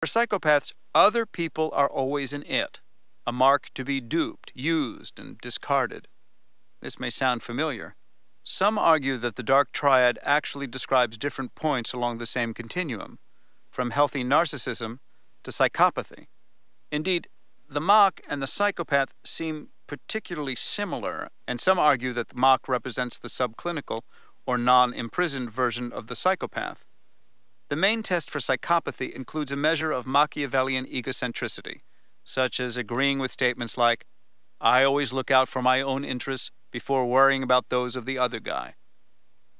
For psychopaths, other people are always an it, a mark to be duped, used, and discarded. This may sound familiar. Some argue that the dark triad actually describes different points along the same continuum, from healthy narcissism to psychopathy. Indeed, the mock and the psychopath seem particularly similar, and some argue that the mock represents the subclinical or non-imprisoned version of the psychopath. The main test for psychopathy includes a measure of Machiavellian egocentricity, such as agreeing with statements like, "I always look out for my own interests before worrying about those of the other guy."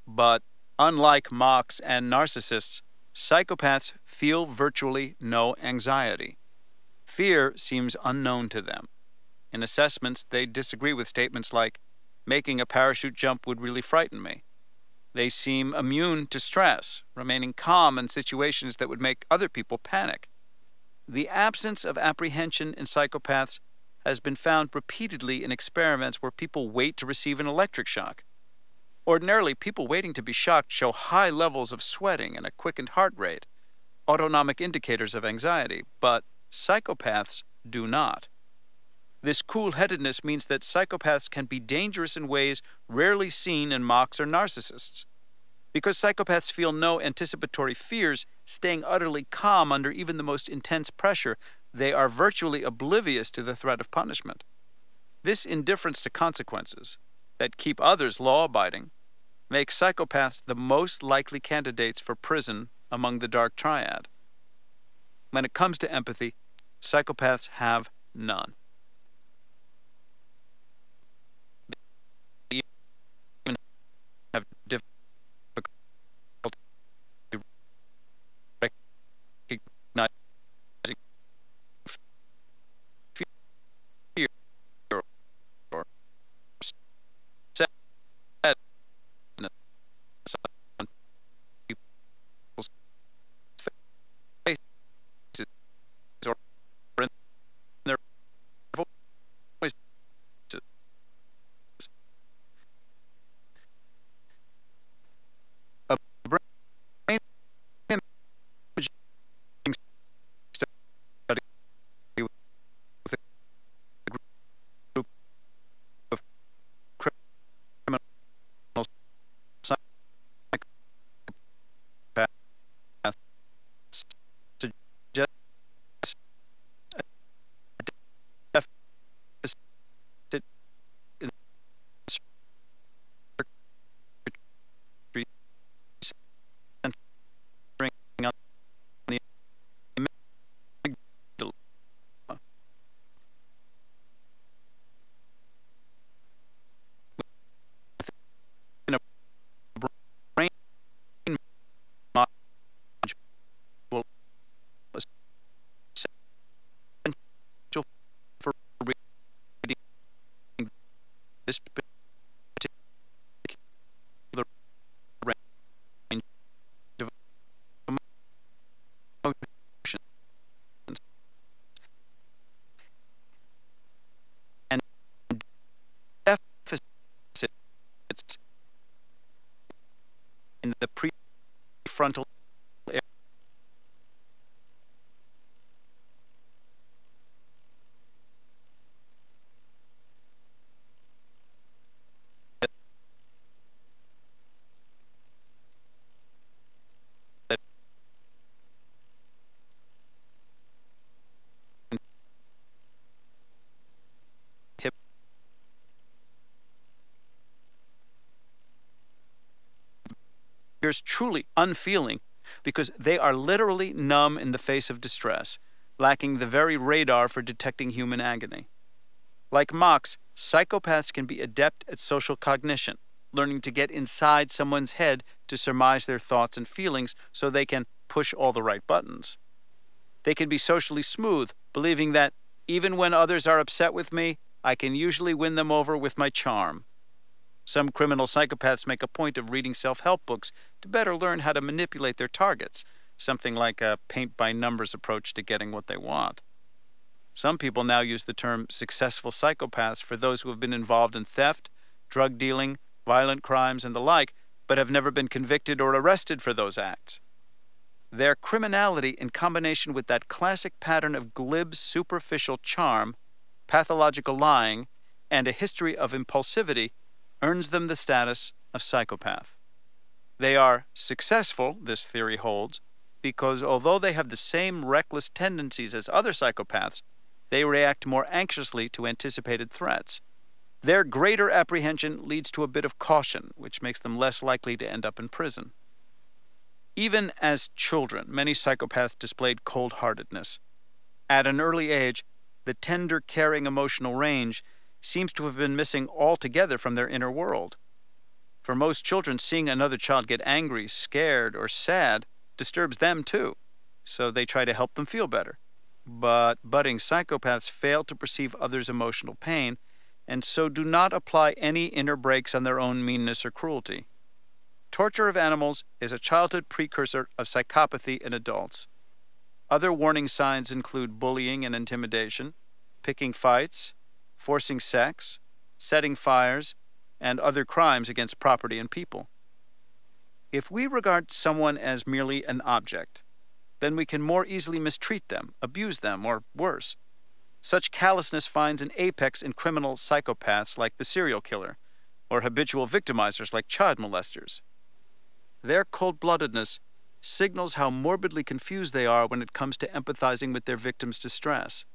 But unlike mocks and narcissists, psychopaths feel virtually no anxiety. Fear seems unknown to them. In assessments, they disagree with statements like, "Making a parachute jump would really frighten me." They seem immune to stress, remaining calm in situations that would make other people panic. The absence of apprehension in psychopaths has been found repeatedly in experiments where people wait to receive an electric shock. Ordinarily, people waiting to be shocked show high levels of sweating and a quickened heart rate, autonomic indicators of anxiety, but psychopaths do not. This cool-headedness means that psychopaths can be dangerous in ways rarely seen in mocks or narcissists. Because psychopaths feel no anticipatory fears, staying utterly calm under even the most intense pressure, they are virtually oblivious to the threat of punishment. This indifference to consequences, that keep others law-abiding, makes psychopaths the most likely candidates for prison among the dark triad. When it comes to empathy, psychopaths have none. They even have difficulty recognizing fear or sadness on people's faces or in their voices. A brain imaging study with a group of criminal psychopaths suggests a deficit in circuitry centering on the amygdala. In a brain module essential for reading this particular range of emotions and deficits in the prefrontal hip appears truly unfeeling because they are literally numb in the face of distress, lacking the very radar for detecting human agony. Like mocks, psychopaths can be adept at social cognition, learning to get inside someone's head to surmise their thoughts and feelings so they can push all the right buttons. They can be socially smooth, believing that even when others are upset with me, I can usually win them over with my charm. Some criminal psychopaths make a point of reading self-help books to better learn how to manipulate their targets, something like a paint-by-numbers approach to getting what they want. Some people now use the term successful psychopaths for those who have been involved in theft, drug dealing, violent crimes, and the like, but have never been convicted or arrested for those acts. Their criminality, in combination with that classic pattern of glib, superficial charm, pathological lying, and a history of impulsivity, earns them the status of psychopath. They are successful, this theory holds, because although they have the same reckless tendencies as other psychopaths, they react more anxiously to anticipated threats. Their greater apprehension leads to a bit of caution, which makes them less likely to end up in prison. Even as children, many psychopaths displayed cold-heartedness. At an early age, the tender, caring emotional range seems to have been missing altogether from their inner world. For most children, seeing another child get angry, scared, or sad disturbs them too, so they try to help them feel better. But budding psychopaths fail to perceive others' emotional pain, and so do not apply any inner brakes on their own meanness or cruelty. Torture of animals is a childhood precursor of psychopathy in adults. Other warning signs include bullying and intimidation, picking fights, forcing sex, setting fires, and other crimes against property and people. If we regard someone as merely an object, then we can more easily mistreat them, abuse them, or worse. Such callousness finds an apex in criminal psychopaths like the serial killer, or habitual victimizers like child molesters. Their cold-bloodedness signals how morbidly confused they are when it comes to empathizing with their victims' distress.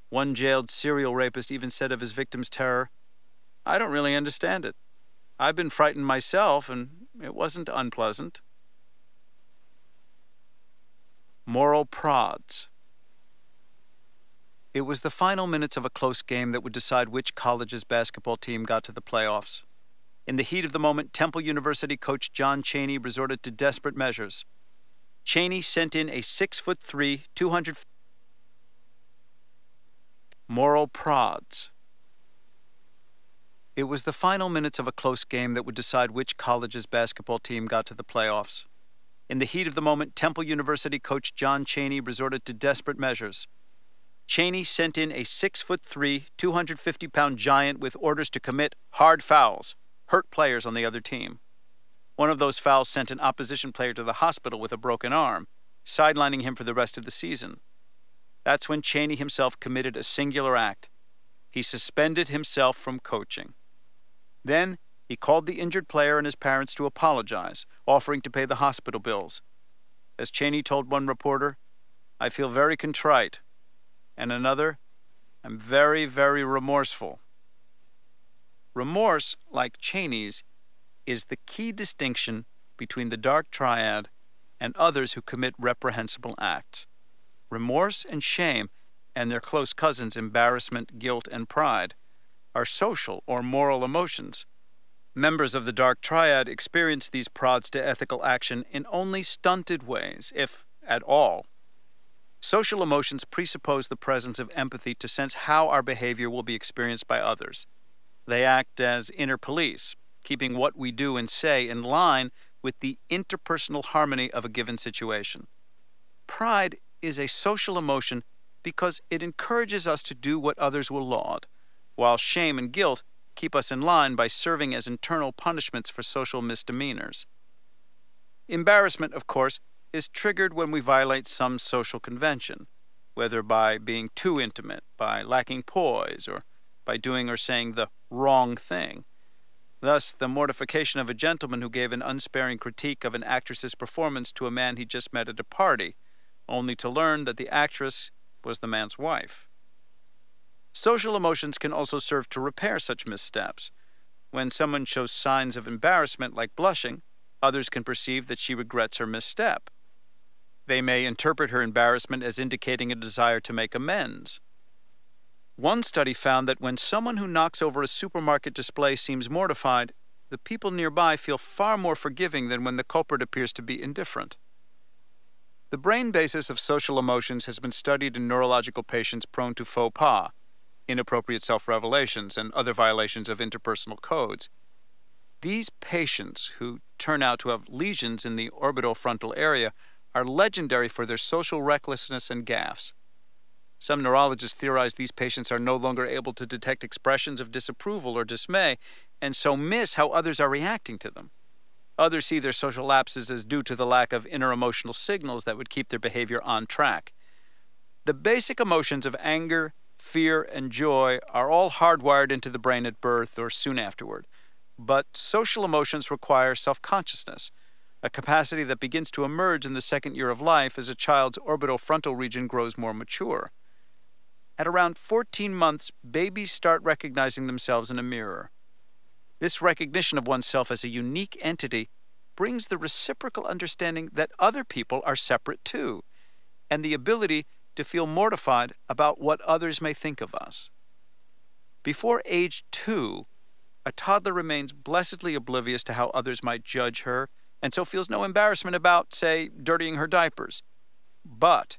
One jailed serial rapist even said of his victim's terror, "I don't really understand it. I've been frightened myself, and it wasn't unpleasant." Moral prods. It was the final minutes of a close game that would decide which college's basketball team got to the playoffs. In the heat of the moment, Temple University coach John Chaney resorted to desperate measures. Chaney sent in a 6'3", 200 moral prods. It was the final minutes of a close game that would decide which college's basketball team got to the playoffs. In the heat of the moment, Temple University coach John Chaney resorted to desperate measures. Chaney sent in a 6'3", 250-pound giant with orders to commit hard fouls, hurt players on the other team. One of those fouls sent an opposition player to the hospital with a broken arm, sidelining him for the rest of the season. That's when Chaney himself committed a singular act. He suspended himself from coaching. Then, he called the injured player and his parents to apologize, offering to pay the hospital bills. As Chaney told one reporter, "I feel very contrite," and another, "I'm very, very remorseful." Remorse, like Chaney's, is the key distinction between the dark triad and others who commit reprehensible acts. Remorse and shame, and their close cousins embarrassment, guilt, and pride, are social or moral emotions. Members of the dark triad experience these prods to ethical action in only stunted ways, if at all. Social emotions presuppose the presence of empathy to sense how our behavior will be experienced by others. They act as inner police, keeping what we do and say in line with the interpersonal harmony of a given situation. Pride is a social emotion because it encourages us to do what others will laud, while shame and guilt keep us in line by serving as internal punishments for social misdemeanors. Embarrassment, of course, is triggered when we violate some social convention, whether by being too intimate, by lacking poise, or by doing or saying the wrong thing. Thus, the mortification of a gentleman who gave an unsparing critique of an actress's performance to a man he just met at a party, only to learn that the actress was the man's wife. Social emotions can also serve to repair such missteps. When someone shows signs of embarrassment, like blushing, others can perceive that she regrets her misstep. They may interpret her embarrassment as indicating a desire to make amends. One study found that when someone who knocks over a supermarket display seems mortified, the people nearby feel far more forgiving than when the culprit appears to be indifferent. The brain basis of social emotions has been studied in neurological patients prone to faux pas, inappropriate self-revelations, and other violations of interpersonal codes. These patients, who turn out to have lesions in the orbitofrontal area, are legendary for their social recklessness and gaffes. Some neurologists theorize these patients are no longer able to detect expressions of disapproval or dismay, and so miss how others are reacting to them. Others see their social lapses as due to the lack of inner emotional signals that would keep their behavior on track. The basic emotions of anger, fear, and joy are all hardwired into the brain at birth or soon afterward. But social emotions require self-consciousness, a capacity that begins to emerge in the second year of life as a child's orbital frontal region grows more mature. At around 14 months, babies start recognizing themselves in a mirror. This recognition of oneself as a unique entity brings the reciprocal understanding that other people are separate too, and the ability to feel mortified about what others may think of us. Before age 2, a toddler remains blessedly oblivious to how others might judge her, and so feels no embarrassment about, say, dirtying her diapers. But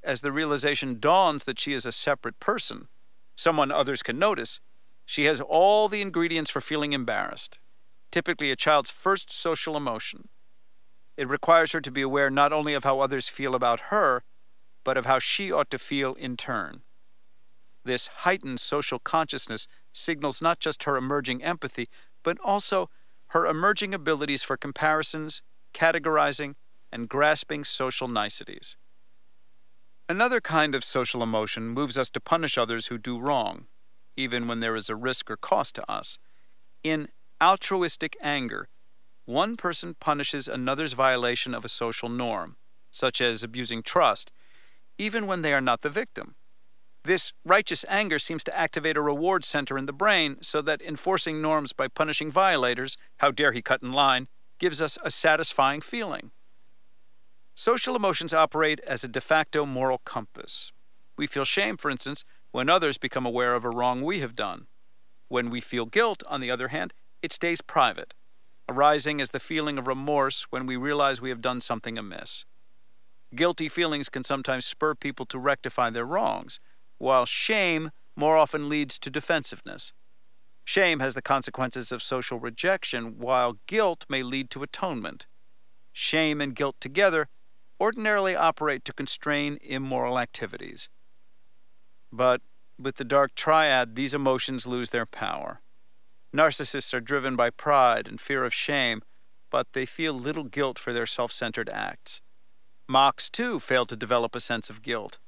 as the realization dawns that she is a separate person, someone others can notice, she has all the ingredients for feeling embarrassed, typically a child's first social emotion. It requires her to be aware not only of how others feel about her, but of how she ought to feel in turn. This heightened social consciousness signals not just her emerging empathy, but also her emerging abilities for comparisons, categorizing, and grasping social niceties. Another kind of social emotion moves us to punish others who do wrong, even when there is a risk or cost to us. In altruistic anger, one person punishes another's violation of a social norm, such as abusing trust, even when they are not the victim. This righteous anger seems to activate a reward center in the brain so that enforcing norms by punishing violators, how dare he cut in line, gives us a satisfying feeling. Social emotions operate as a de facto moral compass. We feel shame, for instance, when others become aware of a wrong we have done. When we feel guilt, on the other hand, it stays private, arising as the feeling of remorse when we realize we have done something amiss. Guilty feelings can sometimes spur people to rectify their wrongs, while shame more often leads to defensiveness. Shame has the consequences of social rejection, while guilt may lead to atonement. Shame and guilt together ordinarily operate to constrain immoral activities. But with the dark triad, these emotions lose their power. Narcissists are driven by pride and fear of shame, but they feel little guilt for their self-centered acts. Mocs, too, fail to develop a sense of guilt.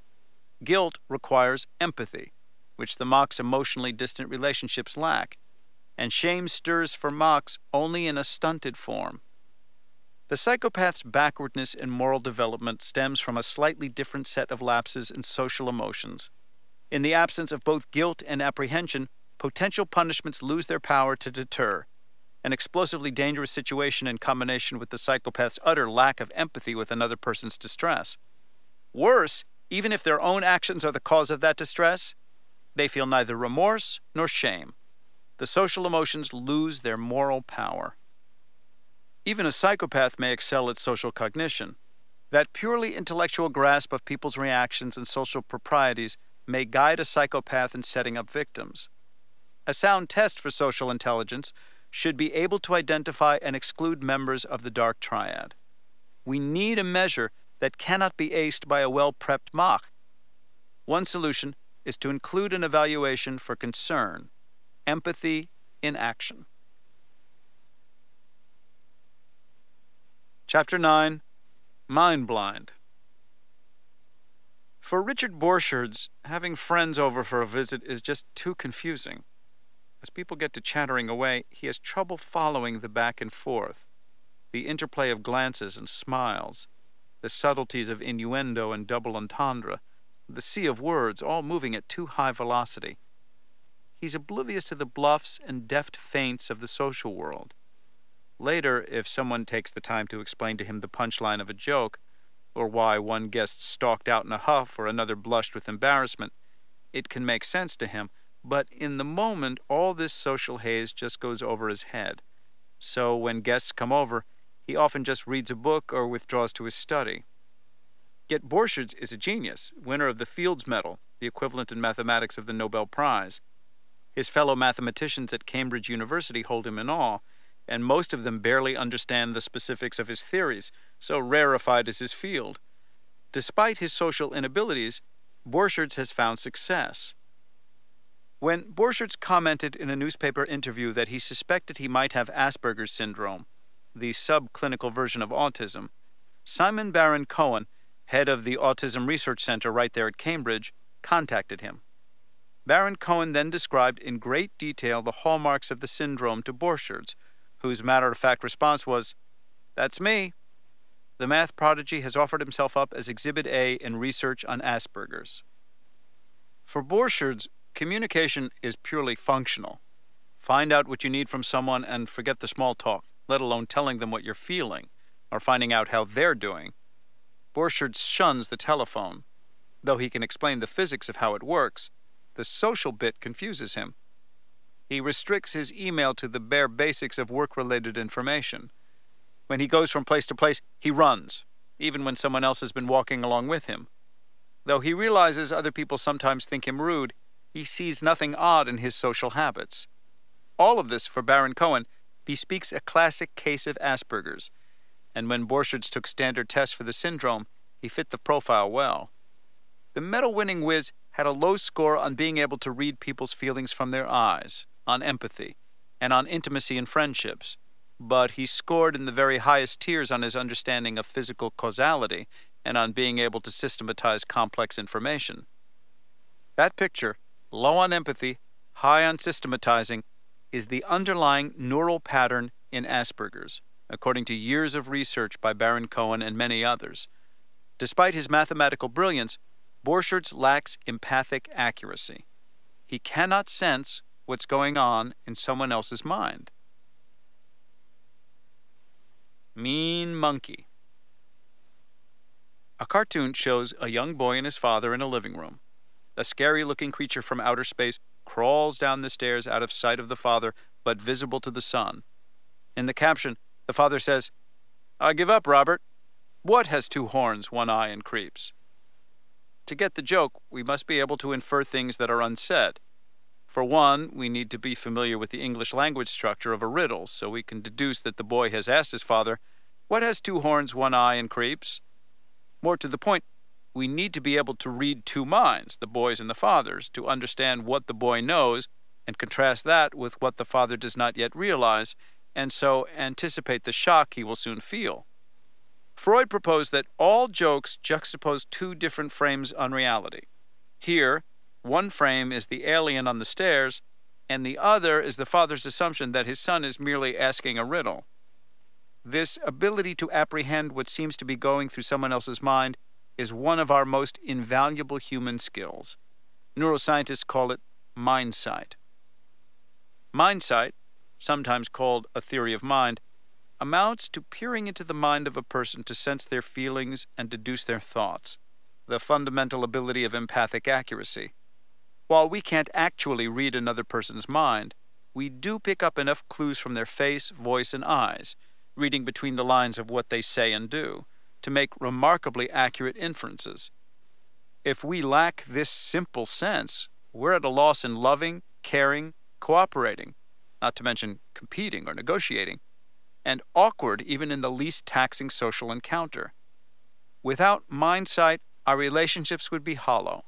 Guilt requires empathy, which the Mocs' emotionally distant relationships lack, and shame stirs for Mocs only in a stunted form. The psychopath's backwardness in moral development stems from a slightly different set of lapses in social emotions. In the absence of both guilt and apprehension, potential punishments lose their power to deter, an explosively dangerous situation in combination with the psychopath's utter lack of empathy with another person's distress. Worse, even if their own actions are the cause of that distress, they feel neither remorse nor shame. The social emotions lose their moral power. Even a psychopath may excel at social cognition. That purely intellectual grasp of people's reactions and social proprieties may guide a psychopath in setting up victims. A sound test for social intelligence should be able to identify and exclude members of the dark triad. We need a measure that cannot be aced by a well-prepped mock. One solution is to include an evaluation for concern, empathy in action. Chapter 9, Mind Blind. For Richard Borchards, having friends over for a visit is just too confusing. As people get to chattering away, he has trouble following the back and forth, the interplay of glances and smiles, the subtleties of innuendo and double entendre, the sea of words all moving at too high velocity. He's oblivious to the bluffs and deft feints of the social world. Later, if someone takes the time to explain to him the punchline of a joke, or why one guest stalked out in a huff or another blushed with embarrassment, it can make sense to him, but in the moment, all this social haze just goes over his head. So when guests come over, he often just reads a book or withdraws to his study. Yet Borchards is a genius, winner of the Fields Medal, the equivalent in mathematics of the Nobel Prize. His fellow mathematicians at Cambridge University hold him in awe, and most of them barely understand the specifics of his theories, so rarefied is his field. Despite his social inabilities, Borchards has found success. When Borchards commented in a newspaper interview that he suspected he might have Asperger's syndrome, the subclinical version of autism, Simon Baron-Cohen, head of the Autism Research Center right there at Cambridge, contacted him. Baron-Cohen then described in great detail the hallmarks of the syndrome to Borchards, whose matter-of-fact response was, "That's me." The math prodigy has offered himself up as Exhibit A in research on Asperger's. For Borchards, communication is purely functional. Find out what you need from someone and forget the small talk, let alone telling them what you're feeling or finding out how they're doing. Borchards shuns the telephone. Though he can explain the physics of how it works, the social bit confuses him. He restricts his email to the bare basics of work-related information. When he goes from place to place, he runs, even when someone else has been walking along with him. Though he realizes other people sometimes think him rude, he sees nothing odd in his social habits. All of this, for Baron-Cohen, bespeaks a classic case of Asperger's, and when Borchards took standard tests for the syndrome, he fit the profile well. The medal-winning whiz had a low score on being able to read people's feelings from their eyes, on empathy, and on intimacy and friendships, but he scored in the very highest tiers on his understanding of physical causality and on being able to systematize complex information. That picture, low on empathy, high on systematizing, is the underlying neural pattern in Asperger's, according to years of research by Baron-Cohen and many others. Despite his mathematical brilliance, Borchards lacks empathic accuracy. He cannot sense what's going on in someone else's mind. Mean Monkey. A cartoon shows a young boy and his father in a living room. A scary-looking creature from outer space crawls down the stairs out of sight of the father, but visible to the son. In the caption, the father says, "I give up, Robert. What has two horns, one eye, and creeps?" To get the joke, we must be able to infer things that are unsaid. For one, we need to be familiar with the English language structure of a riddle, so we can deduce that the boy has asked his father, "What has two horns, one eye, and creeps?" More to the point, we need to be able to read two minds, the boy's and the father's, to understand what the boy knows and contrast that with what the father does not yet realize, and so anticipate the shock he will soon feel. Freud proposed that all jokes juxtapose two different frames on reality. Here, one frame is the alien on the stairs, and the other is the father's assumption that his son is merely asking a riddle. This ability to apprehend what seems to be going through someone else's mind is one of our most invaluable human skills. Neuroscientists call it mindsight. Mindsight, sometimes called a theory of mind, amounts to peering into the mind of a person to sense their feelings and deduce their thoughts, the fundamental ability of empathic accuracy. While we can't actually read another person's mind, we do pick up enough clues from their face, voice, and eyes, reading between the lines of what they say and do, to make remarkably accurate inferences. If we lack this simple sense, we're at a loss in loving, caring, cooperating, not to mention competing or negotiating, and awkward even in the least taxing social encounter. Without mindsight, our relationships would be hollow.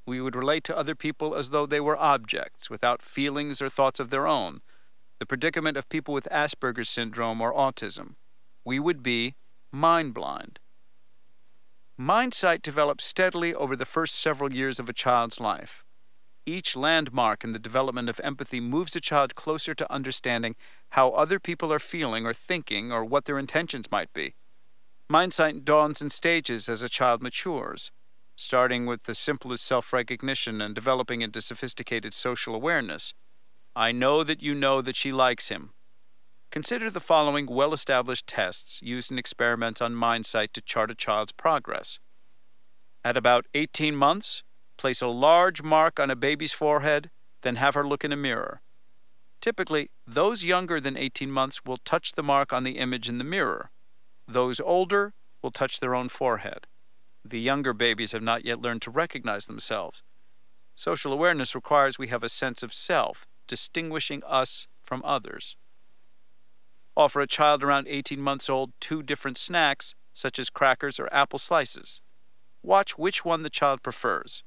We would relate to other people as though they were objects, without feelings or thoughts of their own, the predicament of people with Asperger's syndrome or autism. We would be mind-blind. Mindsight develops steadily over the first several years of a child's life. Each landmark in the development of empathy moves a child closer to understanding how other people are feeling or thinking or what their intentions might be. Mindsight dawns in stages as a child matures, starting with the simplest self-recognition and developing into sophisticated social awareness. I know that she likes him. Consider the following well-established tests used in experiments on mindsight to chart a child's progress. At about 18 months, place a large mark on a baby's forehead, then have her look in a mirror. Typically, those younger than 18 months will touch the mark on the image in the mirror. Those older will touch their own forehead. The younger babies have not yet learned to recognize themselves. Social awareness requires we have a sense of self, distinguishing us from others. Offer a child around 18 months old 2 different snacks, such as crackers or apple slices. Watch which one the child prefers.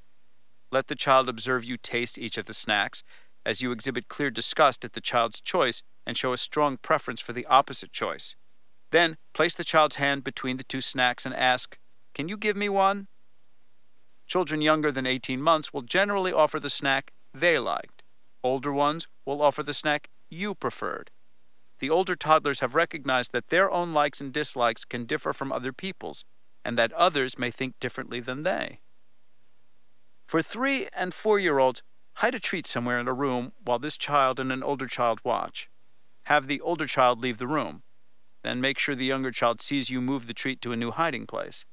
Let the child observe you taste each of the snacks, as you exhibit clear disgust at the child's choice and show a strong preference for the opposite choice. Then place the child's hand between the two snacks and ask, "Can you give me one?" Children younger than 18 months will generally offer the snack they liked. Older ones will offer the snack you preferred. The older toddlers have recognized that their own likes and dislikes can differ from other people's, and that others may think differently than they. For 3- and 4-year-olds, hide a treat somewhere in a room while this child and an older child watch. Have the older child leave the room. Then make sure the younger child sees you move the treat to a new hiding place.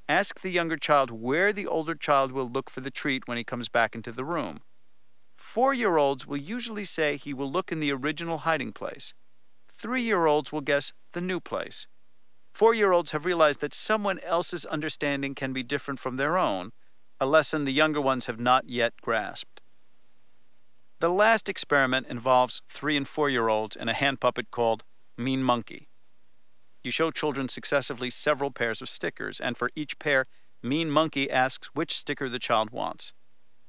Ask the younger child where the older child will look for the treat when he comes back into the room. 4-year-olds will usually say he will look in the original hiding place. 3-year-olds will guess the new place. 4-year-olds have realized that someone else's understanding can be different from their own, a lesson the younger ones have not yet grasped. The last experiment involves 3- and 4-year-olds and a hand puppet called Mean Monkey. You show children successively several pairs of stickers, and for each pair, Mean Monkey asks which sticker the child wants.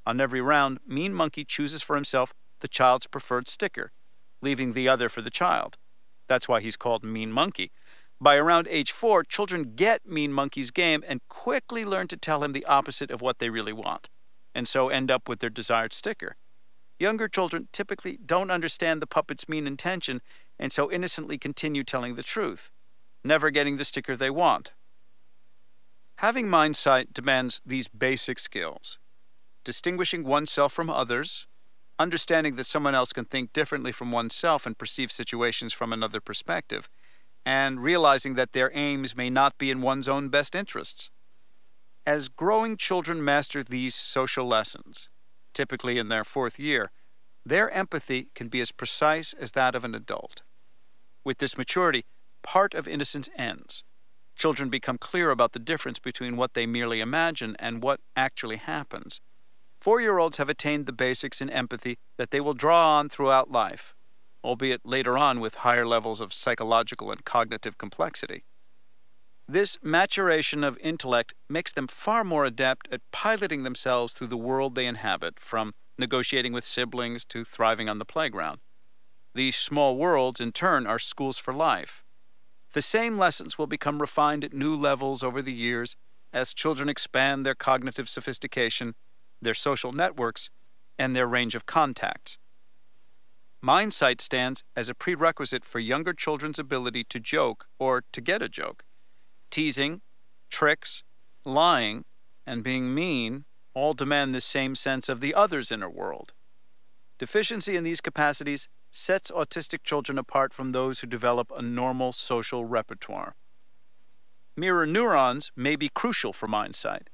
On every round, Mean Monkey chooses for himself the child's preferred sticker, leaving the other for the child. That's why he's called Mean Monkey. By around age 4, children get Mean Monkey's game and quickly learn to tell him the opposite of what they really want, and so end up with their desired sticker. Younger children typically don't understand the puppet's mean intention, and so innocently continue telling the truth, never getting the sticker they want. Having mindsight demands these basic skills: distinguishing oneself from others, understanding that someone else can think differently from oneself and perceive situations from another perspective, and realizing that their aims may not be in one's own best interests. As growing children master these social lessons, typically in their 4th year, their empathy can be as precise as that of an adult. With this maturity, part of innocence ends. Children become clear about the difference between what they merely imagine and what actually happens. 4-year-olds have attained the basics in empathy that they will draw on throughout life, albeit later on with higher levels of psychological and cognitive complexity. This maturation of intellect makes them far more adept at piloting themselves through the world they inhabit, from negotiating with siblings to thriving on the playground. These small worlds, in turn, are schools for life. The same lessons will become refined at new levels over the years as children expand their cognitive sophistication, their social networks, and their range of contacts. Mindsight stands as a prerequisite for younger children's ability to joke or to get a joke. Teasing, tricks, lying, and being mean all demand the same sense of the other's inner world. Deficiency in these capacities sets autistic children apart from those who develop a normal social repertoire. Mirror neurons may be crucial for mindsight.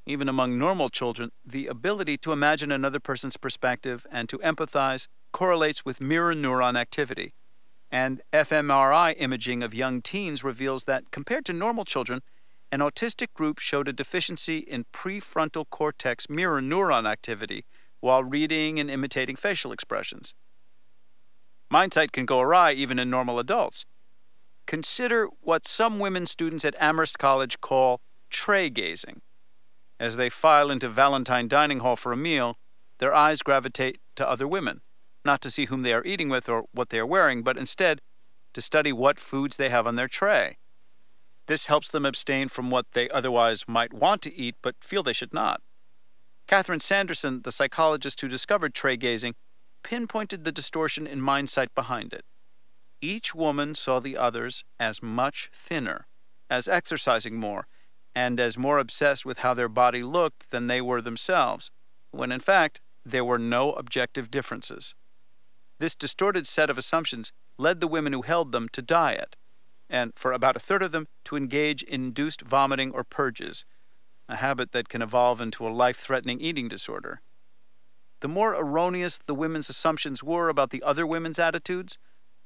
Even among normal children, the ability to imagine another person's perspective and to empathize correlates with mirror neuron activity, and fMRI imaging of young teens reveals that, compared to normal children, an autistic group showed a deficiency in prefrontal cortex mirror neuron activity while reading and imitating facial expressions. Mindsight can go awry even in normal adults. Consider what some women students at Amherst College call tray gazing. As they file into Valentine Dining Hall for a meal, their eyes gravitate to other women, not to see whom they are eating with or what they are wearing, but instead to study what foods they have on their tray. This helps them abstain from what they otherwise might want to eat but feel they should not. Catherine Sanderson, the psychologist who discovered tray gazing, pinpointed the distortion in mindsight behind it. Each woman saw the others as much thinner, as exercising more, and as more obsessed with how their body looked than they were themselves, when in fact there were no objective differences. This distorted set of assumptions led the women who held them to diet, and for about a third of them to engage in induced vomiting or purges, a habit that can evolve into a life-threatening eating disorder. The more erroneous the women's assumptions were about the other women's attitudes,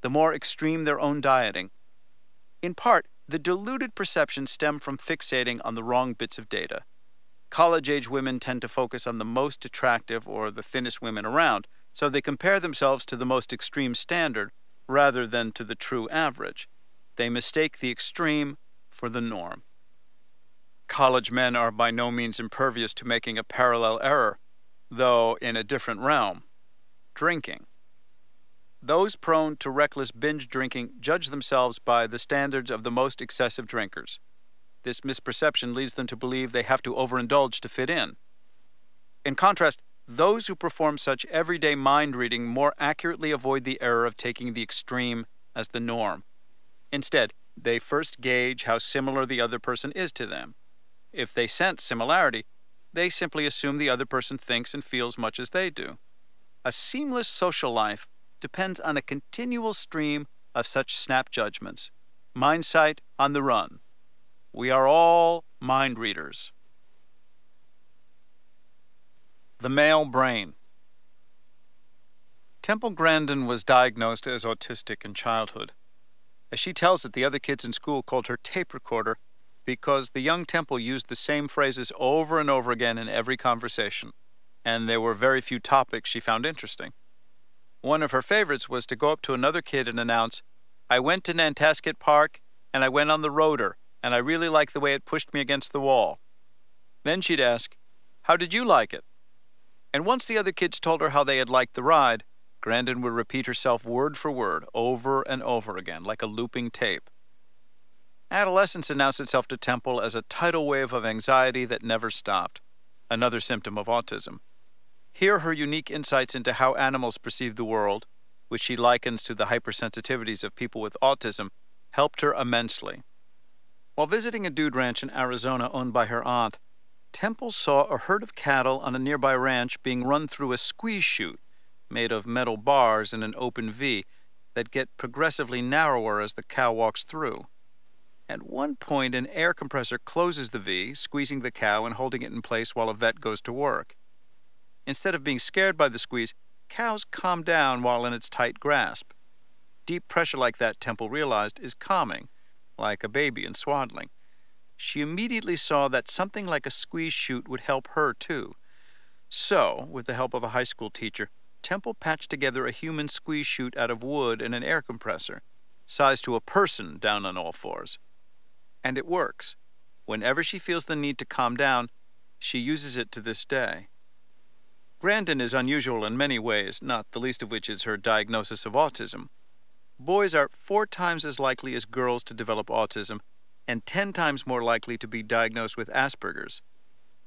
the more extreme their own dieting. In part, the diluted perceptions stem from fixating on the wrong bits of data. College-age women tend to focus on the most attractive or the thinnest women around, so they compare themselves to the most extreme standard rather than to the true average. They mistake the extreme for the norm. College men are by no means impervious to making a parallel error, though in a different realm: drinking. Those prone to reckless binge drinking judge themselves by the standards of the most excessive drinkers. This misperception leads them to believe they have to overindulge to fit in. In contrast, those who perform such everyday mind reading more accurately avoid the error of taking the extreme as the norm. Instead, they first gauge how similar the other person is to them. If they sense similarity, they simply assume the other person thinks and feels much as they do. A seamless social life depends on a continual stream of such snap judgments. Mindsight on the run. We are all mind readers. The male brain. Temple Grandin was diagnosed as autistic in childhood. As she tells it, the other kids in school called her tape recorder because the young Temple used the same phrases over and over again in every conversation, and there were very few topics she found interesting. One of her favorites was to go up to another kid and announce, "I went to Nantasket Park, and I went on the rotor, and I really liked the way it pushed me against the wall." Then she'd ask, "How did you like it?" And once the other kids told her how they had liked the ride, Grandin would repeat herself word for word, over and over again, like a looping tape. Adolescence announced itself to Temple as a tidal wave of anxiety that never stopped, another symptom of autism. Here her unique insights into how animals perceive the world, which she likens to the hypersensitivities of people with autism, helped her immensely. While visiting a dude ranch in Arizona owned by her aunt, Temple saw a herd of cattle on a nearby ranch being run through a squeeze chute made of metal bars in an open V that get progressively narrower as the cow walks through. At one point, an air compressor closes the V, squeezing the cow and holding it in place while a vet goes to work. Instead of being scared by the squeeze, cows calm down while in its tight grasp. Deep pressure like that, Temple realized, is calming, like a baby in swaddling. She immediately saw that something like a squeeze chute would help her, too. So, with the help of a high school teacher, Temple patched together a human squeeze chute out of wood and an air compressor, sized to a person down on all fours. And it works. Whenever she feels the need to calm down, she uses it to this day. Grandin is unusual in many ways, not the least of which is her diagnosis of autism. Boys are 4 times as likely as girls to develop autism, and 10 times more likely to be diagnosed with Asperger's.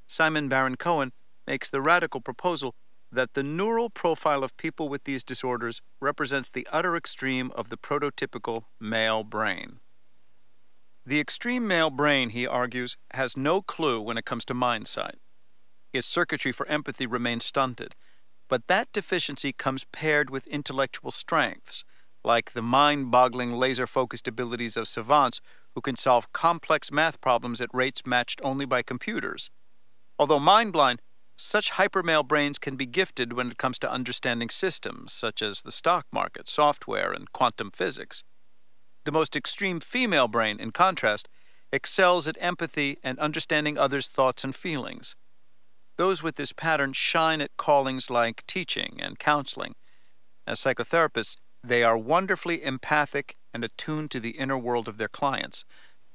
Simon Baron-Cohen makes the radical proposal that the neural profile of people with these disorders represents the utter extreme of the prototypical male brain. The extreme male brain, he argues, has no clue when it comes to mindsight. Its circuitry for empathy remains stunted, but that deficiency comes paired with intellectual strengths, like the mind-boggling laser-focused abilities of savants who can solve complex math problems at rates matched only by computers. Although mind-blind, such hypermale brains can be gifted when it comes to understanding systems, such as the stock market, software, and quantum physics. The most extreme female brain, in contrast, excels at empathy and understanding others' thoughts and feelings. Those with this pattern shine at callings like teaching and counseling. As psychotherapists, they are wonderfully empathic and attuned to the inner world of their clients.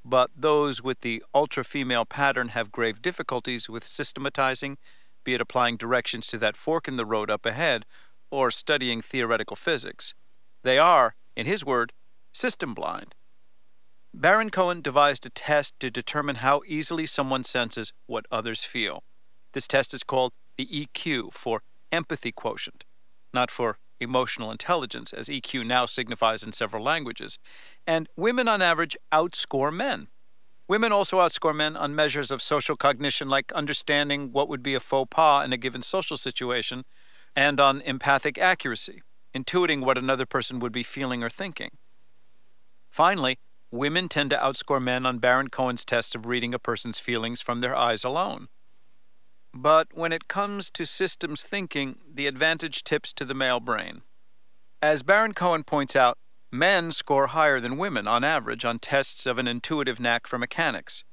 But those with the ultra-female pattern have grave difficulties with systematizing, be it applying directions to that fork in the road up ahead, or studying theoretical physics. They are, in his word, system blind. Baron-Cohen devised a test to determine how easily someone senses what others feel. This test is called the EQ, for empathy quotient, not for emotional intelligence, as EQ now signifies in several languages. And women on average outscore men. Women also outscore men on measures of social cognition like understanding what would be a faux pas in a given social situation, and on empathic accuracy, intuiting what another person would be feeling or thinking. Finally, women tend to outscore men on Baron-Cohen's test of reading a person's feelings from their eyes alone. But when it comes to systems thinking, the advantage tips to the male brain. As Baron-Cohen points out, men score higher than women on average on tests of an intuitive knack for mechanics,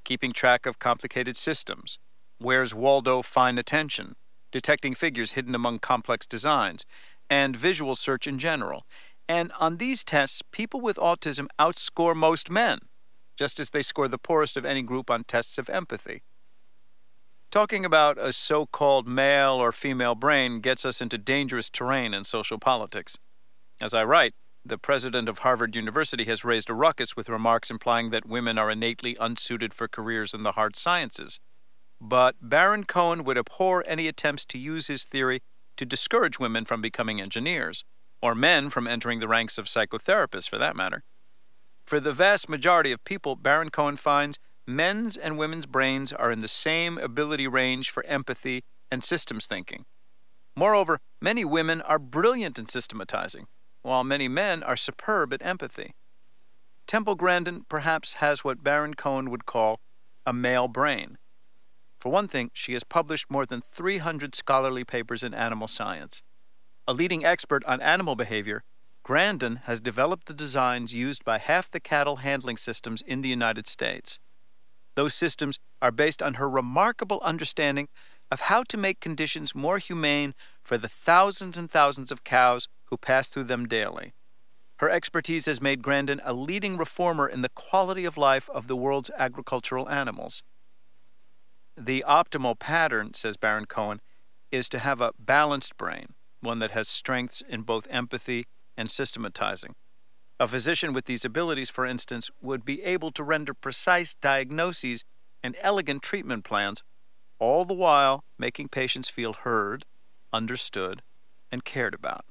keeping track of complicated systems, Where's Waldo fine attention, detecting figures hidden among complex designs, and visual search in general. And on these tests, people with autism outscore most men, just as they score the poorest of any group on tests of empathy. Talking about a so-called male or female brain gets us into dangerous terrain in social politics. As I write, the president of Harvard University has raised a ruckus with remarks implying that women are innately unsuited for careers in the hard sciences. But Baron Cohen would abhor any attempts to use his theory to discourage women from becoming engineers, or men from entering the ranks of psychotherapists, for that matter. For the vast majority of people, Baron Cohen finds men's and women's brains are in the same ability range for empathy and systems thinking. Moreover, many women are brilliant in systematizing, while many men are superb at empathy. Temple Grandin perhaps has what Baron Cohen would call a male brain. For one thing, she has published more than 300 scholarly papers in animal science. A leading expert on animal behavior, Grandin has developed the designs used by half the cattle handling systems in the United States. Those systems are based on her remarkable understanding of how to make conditions more humane for the thousands and thousands of cows who pass through them daily. Her expertise has made Grandin a leading reformer in the quality of life of the world's agricultural animals. The optimal pattern, says Baron Cohen, is to have a balanced brain, one that has strengths in both empathy and systematizing. A physician with these abilities, for instance, would be able to render precise diagnoses and elegant treatment plans, all the while making patients feel heard, understood, and cared about.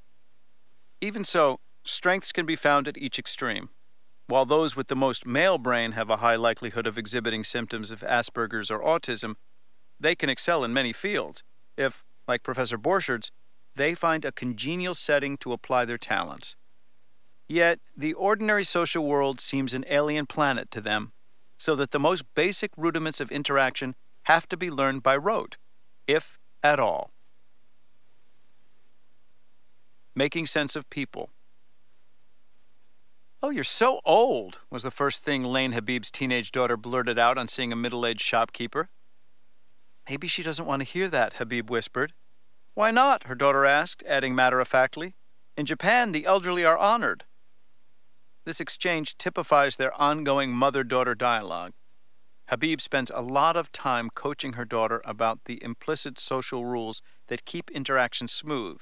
Even so, strengths can be found at each extreme. While those with the most male brain have a high likelihood of exhibiting symptoms of Asperger's or autism, they can excel in many fields if, like Professor Borchards, they find a congenial setting to apply their talents. Yet, the ordinary social world seems an alien planet to them, so that the most basic rudiments of interaction have to be learned by rote, if at all. Making sense of people. "Oh, you're so old," was the first thing Lane Habib's teenage daughter blurted out on seeing a middle-aged shopkeeper. "Maybe she doesn't want to hear that," Habib whispered. "Why not?" her daughter asked, adding matter-of-factly. "In Japan, the elderly are honored." This exchange typifies their ongoing mother-daughter dialogue. Habib spends a lot of time coaching her daughter about the implicit social rules that keep interaction smooth.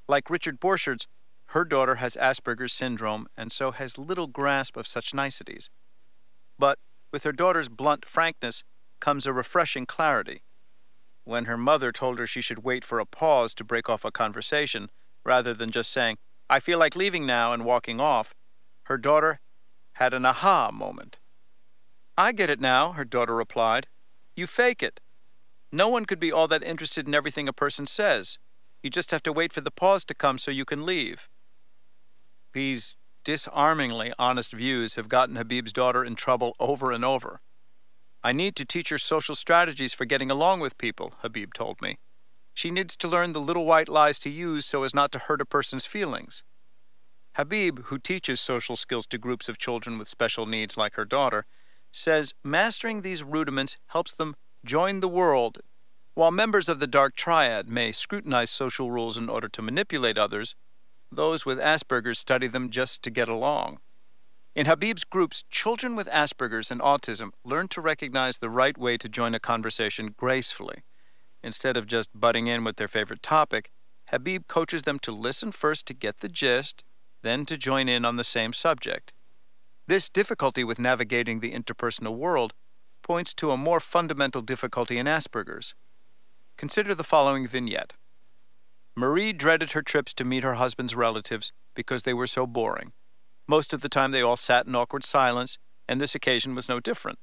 Like Richard Borchards, her daughter has Asperger's syndrome and so has little grasp of such niceties. But with her daughter's blunt frankness comes a refreshing clarity. When her mother told her she should wait for a pause to break off a conversation, rather than just saying, "I feel like leaving now," and walking off, her daughter had an aha moment. "I get it now," her daughter replied. "You fake it. No one could be all that interested in everything a person says. You just have to wait for the pause to come so you can leave." These disarmingly honest views have gotten Habib's daughter in trouble over and over. "I need to teach her social strategies for getting along with people," Habib told me. "She needs to learn the little white lies to use so as not to hurt a person's feelings." Habib, who teaches social skills to groups of children with special needs like her daughter, says mastering these rudiments helps them join the world. While members of the dark triad may scrutinize social rules in order to manipulate others, those with Asperger's study them just to get along. In Habib's groups, children with Asperger's and autism learn to recognize the right way to join a conversation gracefully. Instead of just butting in with their favorite topic, Habib coaches them to listen first to get the gist, then to join in on the same subject. This difficulty with navigating the interpersonal world points to a more fundamental difficulty in Asperger's. Consider the following vignette. Marie dreaded her trips to meet her husband's relatives because they were so boring. Most of the time they all sat in awkward silence, and this occasion was no different.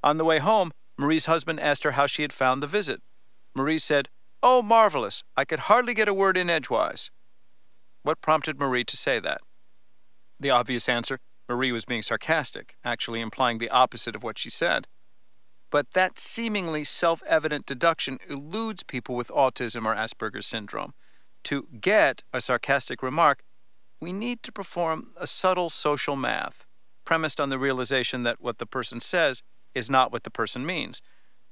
On the way home, Marie's husband asked her how she had found the visit. Marie said, "Oh, marvelous. I could hardly get a word in edgewise." What prompted Marie to say that? The obvious answer, Marie was being sarcastic, actually implying the opposite of what she said. But that seemingly self-evident deduction eludes people with autism or Asperger's syndrome. To get a sarcastic remark, we need to perform a subtle social math, premised on the realization that what the person says is not what the person means.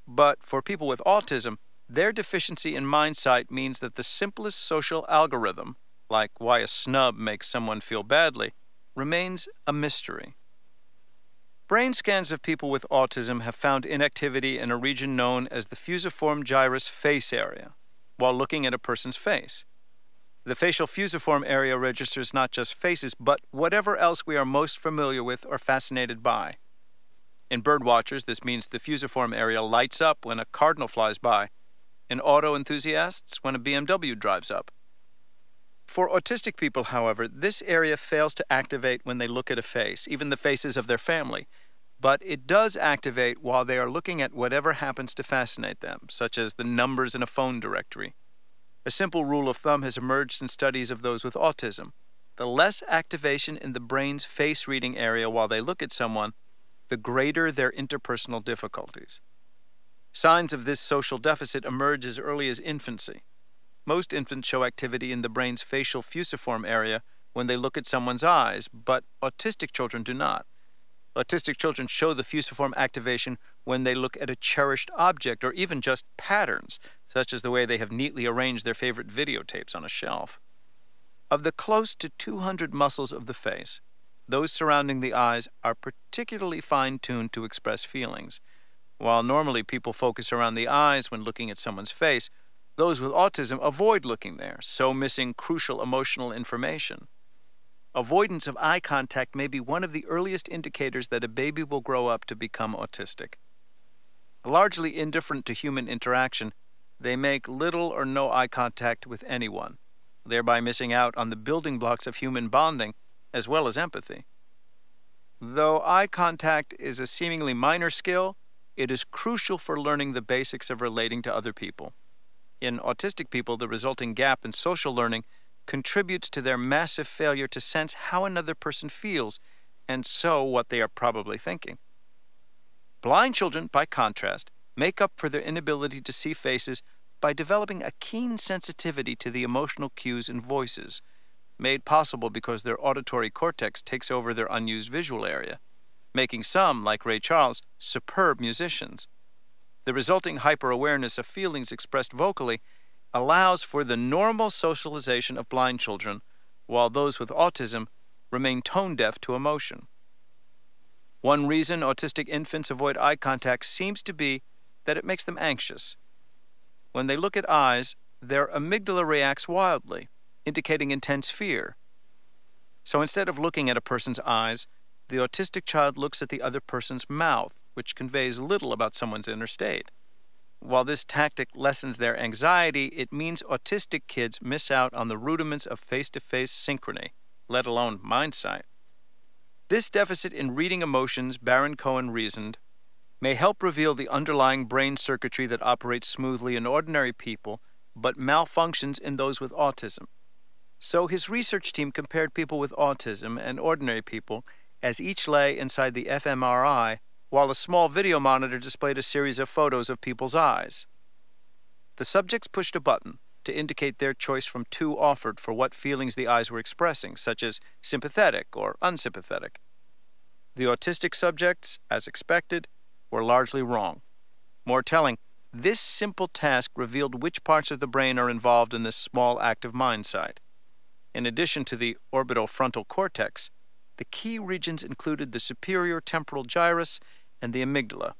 But for people with autism, their deficiency in mindsight means that the simplest social algorithm, like why a snub makes someone feel badly, remains a mystery. Brain scans of people with autism have found inactivity in a region known as the fusiform gyrus face area while looking at a person's face. The facial fusiform area registers not just faces, but whatever else we are most familiar with or fascinated by. In bird watchers, this means the fusiform area lights up when a cardinal flies by. In auto enthusiasts, when a BMW drives up. For autistic people, however, this area fails to activate when they look at a face, even the faces of their family. But it does activate while they are looking at whatever happens to fascinate them, such as the numbers in a phone directory. A simple rule of thumb has emerged in studies of those with autism. The less activation in the brain's face-reading area while they look at someone, the greater their interpersonal difficulties. Signs of this social deficit emerge as early as infancy. Most infants show activity in the brain's facial fusiform area when they look at someone's eyes, but autistic children do not. Autistic children show the fusiform activation when they look at a cherished object or even just patterns, such as the way they have neatly arranged their favorite videotapes on a shelf. Of the close to 200 muscles of the face, those surrounding the eyes are particularly fine-tuned to express feelings. While normally people focus around the eyes when looking at someone's face, those with autism avoid looking there, so missing crucial emotional information. Avoidance of eye contact may be one of the earliest indicators that a baby will grow up to become autistic. Largely indifferent to human interaction, they make little or no eye contact with anyone, thereby missing out on the building blocks of human bonding as well as empathy. Though eye contact is a seemingly minor skill, it is crucial for learning the basics of relating to other people. In autistic people, the resulting gap in social learning contributes to their massive failure to sense how another person feels, and so what they are probably thinking. Blind children, by contrast, make up for their inability to see faces by developing a keen sensitivity to the emotional cues in voices, made possible because their auditory cortex takes over their unused visual area, making some, like Ray Charles, superb musicians. The resulting hyper-awareness of feelings expressed vocally allows for the normal socialization of blind children, while those with autism remain tone-deaf to emotion. One reason autistic infants avoid eye contact seems to be that it makes them anxious. When they look at eyes, their amygdala reacts wildly, indicating intense fear. So instead of looking at a person's eyes, the autistic child looks at the other person's mouth, which conveys little about someone's inner state. While this tactic lessens their anxiety, it means autistic kids miss out on the rudiments of face-to-face synchrony, let alone mind sight. This deficit in reading emotions, Baron Cohen reasoned, may help reveal the underlying brain circuitry that operates smoothly in ordinary people, but malfunctions in those with autism. So his research team compared people with autism and ordinary people as each lay inside the fMRI, while a small video monitor displayed a series of photos of people's eyes. The subjects pushed a button to indicate their choice from two offered for what feelings the eyes were expressing, such as sympathetic or unsympathetic. The autistic subjects, as expected, were largely wrong. More telling, this simple task revealed which parts of the brain are involved in this small active mind sight. In addition to the orbitofrontal cortex, the key regions included the superior temporal gyrus and the amygdala,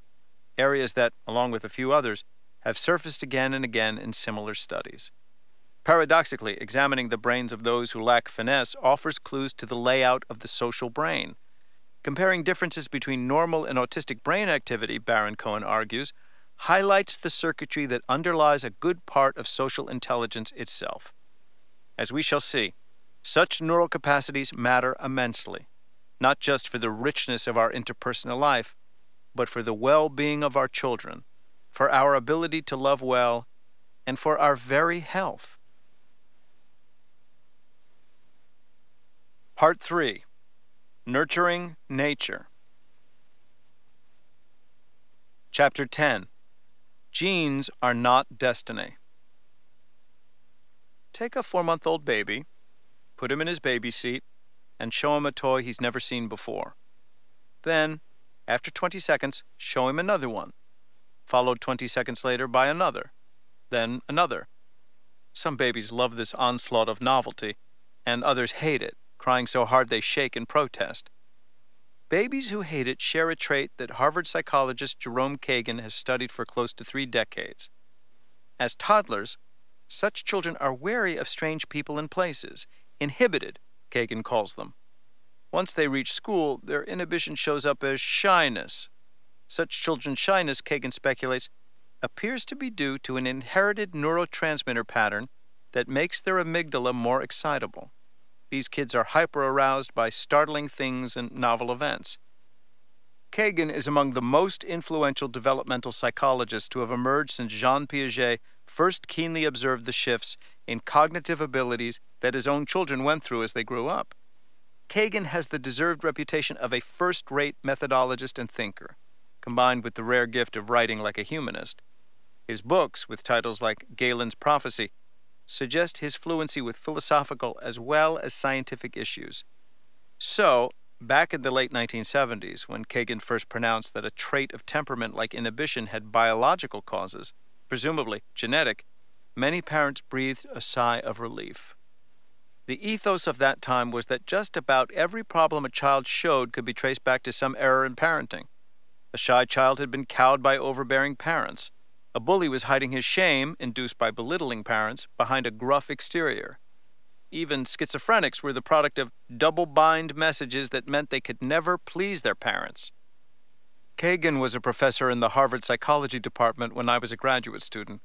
areas that, along with a few others, have surfaced again and again in similar studies. Paradoxically, examining the brains of those who lack finesse offers clues to the layout of the social brain. Comparing differences between normal and autistic brain activity, Baron Cohen argues, highlights the circuitry that underlies a good part of social intelligence itself. As we shall see, such neural capacities matter immensely, not just for the richness of our interpersonal life, but for the well-being of our children, for our ability to love well, and for our very health. Part 3. Nurturing Nature. Chapter 10. Genes are not destiny. Take a 4-month-old baby, put him in his baby seat, and show him a toy he's never seen before. Then, after 20 seconds, show him another one, followed 20 seconds later by another, then another. Some babies love this onslaught of novelty, and others hate it, crying so hard they shake in protest. Babies who hate it share a trait that Harvard psychologist Jerome Kagan has studied for close to 3 decades. As toddlers, Such children are wary of strange people and places, inhibited, Kagan calls them. Once they reach school, their inhibition shows up as shyness. Such children's shyness, Kagan speculates, appears to be due to an inherited neurotransmitter pattern that makes their amygdala more excitable. These kids are hyper-aroused by startling things and novel events. Kagan is among the most influential developmental psychologists to have emerged since Jean Piaget first keenly observed the shifts in cognitive abilities that his own children went through as they grew up. Kagan has the deserved reputation of a first-rate methodologist and thinker, combined with the rare gift of writing like a humanist. His books, with titles like Galen's Prophecy, suggest his fluency with philosophical as well as scientific issues. So, back in the late 1970s, when Kagan first pronounced that a trait of temperament like inhibition had biological causes, presumably genetic, many parents breathed a sigh of relief. The ethos of that time was that just about every problem a child showed could be traced back to some error in parenting. A shy child had been cowed by overbearing parents. A bully was hiding his shame, induced by belittling parents, behind a gruff exterior. Even schizophrenics were the product of double-bind messages that meant they could never please their parents. Kagan was a professor in the Harvard Psychology Department when I was a graduate student.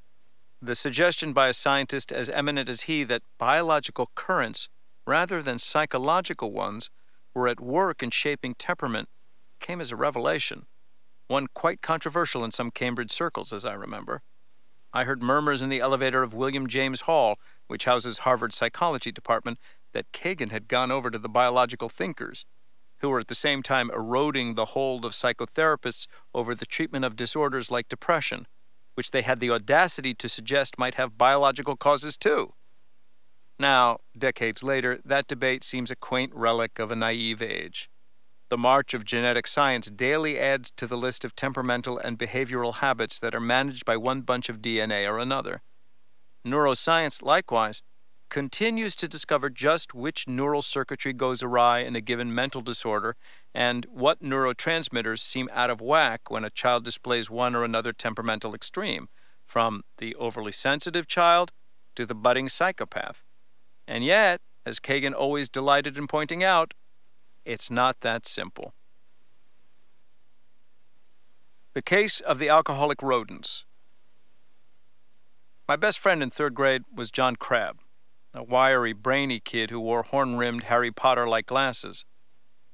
The suggestion by a scientist as eminent as he that biological currents, rather than psychological ones, were at work in shaping temperament came as a revelation, one quite controversial in some Cambridge circles, as I remember. I heard murmurs in the elevator of William James Hall, which houses Harvard's Psychology Department, that Kagan had gone over to the biological thinkers, who were at the same time eroding the hold of psychotherapists over the treatment of disorders like depression, which they had the audacity to suggest might have biological causes too. Now, decades later, that debate seems a quaint relic of a naive age. The march of genetic science daily adds to the list of temperamental and behavioral habits that are managed by one bunch of DNA or another. Neuroscience, likewise, continues to discover just which neural circuitry goes awry in a given mental disorder and what neurotransmitters seem out of whack when a child displays one or another temperamental extreme, from the overly sensitive child to the budding psychopath. And yet, as Kagan always delighted in pointing out, it's not that simple. The case of the alcoholic rodents. My best friend in third grade was John Crabbe, a wiry, brainy kid who wore horn-rimmed Harry Potter-like glasses.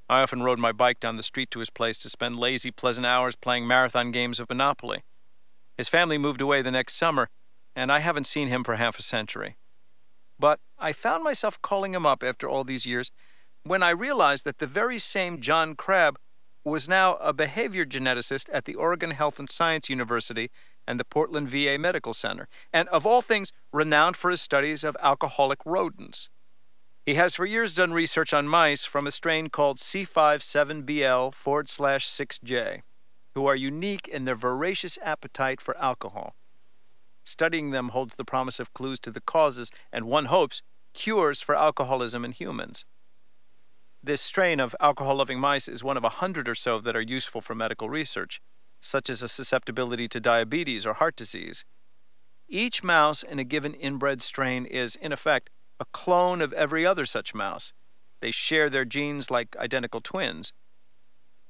I often rode my bike down the street to his place to spend lazy, pleasant hours playing marathon games of Monopoly. His family moved away the next summer, and I haven't seen him for half a century. But I found myself calling him up after all these years when I realized that the very same John Crabbe was now a behavior geneticist at the Oregon Health and Science University and the Portland VA Medical Center, and of all things, renowned for his studies of alcoholic rodents. He has for years done research on mice from a strain called C57BL/6J, who are unique in their voracious appetite for alcohol. Studying them holds the promise of clues to the causes, and one hopes, cures for alcoholism in humans. This strain of alcohol-loving mice is one of 100 or so that are useful for medical research, such as a susceptibility to diabetes or heart disease. Each mouse in a given inbred strain is, in effect, a clone of every other such mouse. They share their genes like identical twins.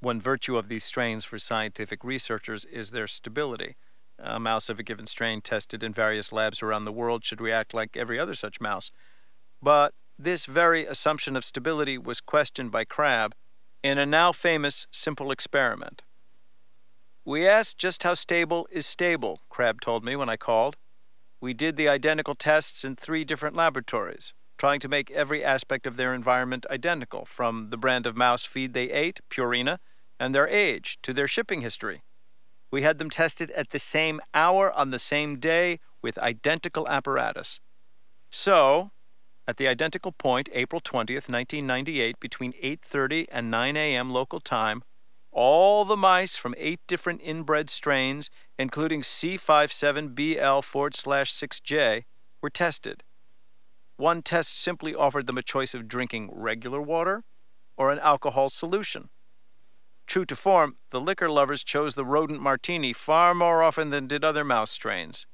One virtue of these strains for scientific researchers is their stability. A mouse of a given strain tested in various labs around the world should react like every other such mouse. But this very assumption of stability was questioned by Crabbe in a now famous simple experiment. "We asked just how stable is stable," Crabbe told me when I called. "We did the identical tests in 3 different laboratories, trying to make every aspect of their environment identical, from the brand of mouse feed they ate, Purina, and their age, to their shipping history. We had them tested at the same hour on the same day with identical apparatus. So, at the identical point, April 20th, 1998, between 8:30 and 9 a.m. local time, all the mice from 8 different inbred strains, including C57BL/6J, were tested. One test simply offered them a choice of drinking regular water or an alcohol solution. True to form, the liquor lovers chose the rodent martini far more often than did other mouse strains.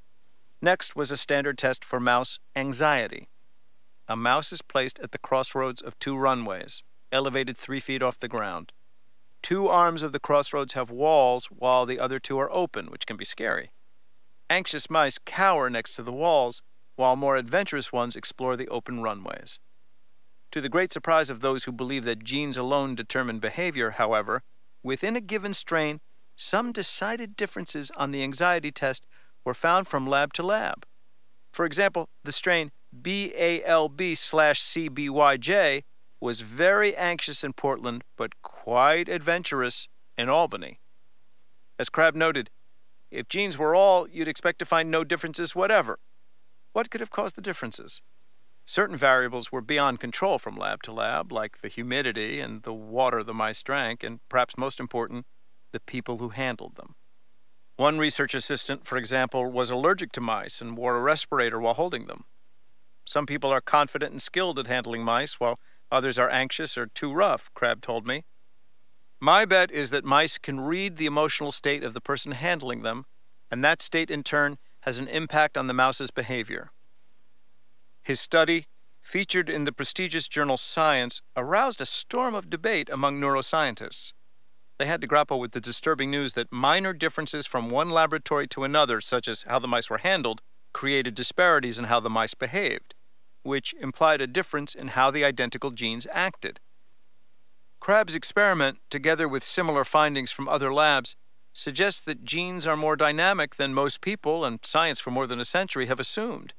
Next was a standard test for mouse anxiety. A mouse is placed at the crossroads of two runways, elevated 3 feet off the ground. 2 arms of the crossroads have walls while the other 2 are open, which can be scary. Anxious mice cower next to the walls, while more adventurous ones explore the open runways. To the great surprise of those who believe that genes alone determine behavior, however, within a given strain, some decided differences on the anxiety test were found from lab to lab. For example, the strain BALB/CBYJ was very anxious in Portland, but quite adventurous in Albany. As Crabb noted, if genes were all, you'd expect to find no differences whatever. What could have caused the differences? Certain variables were beyond control from lab to lab, like the humidity and the water the mice drank, and perhaps most important, the people who handled them. One research assistant, for example, was allergic to mice and wore a respirator while holding them. Some people are confident and skilled at handling mice, while others are anxious or too rough, Crabb told me. My bet is that mice can read the emotional state of the person handling them, and that state in turn has an impact on the mouse's behavior. His study, featured in the prestigious journal Science, aroused a storm of debate among neuroscientists. They had to grapple with the disturbing news that minor differences from one laboratory to another, such as how the mice were handled, created disparities in how the mice behaved, which implied a difference in how the identical genes acted. Crabb's experiment, together with similar findings from other labs, suggests that genes are more dynamic than most people, and science for more than a century, have assumed.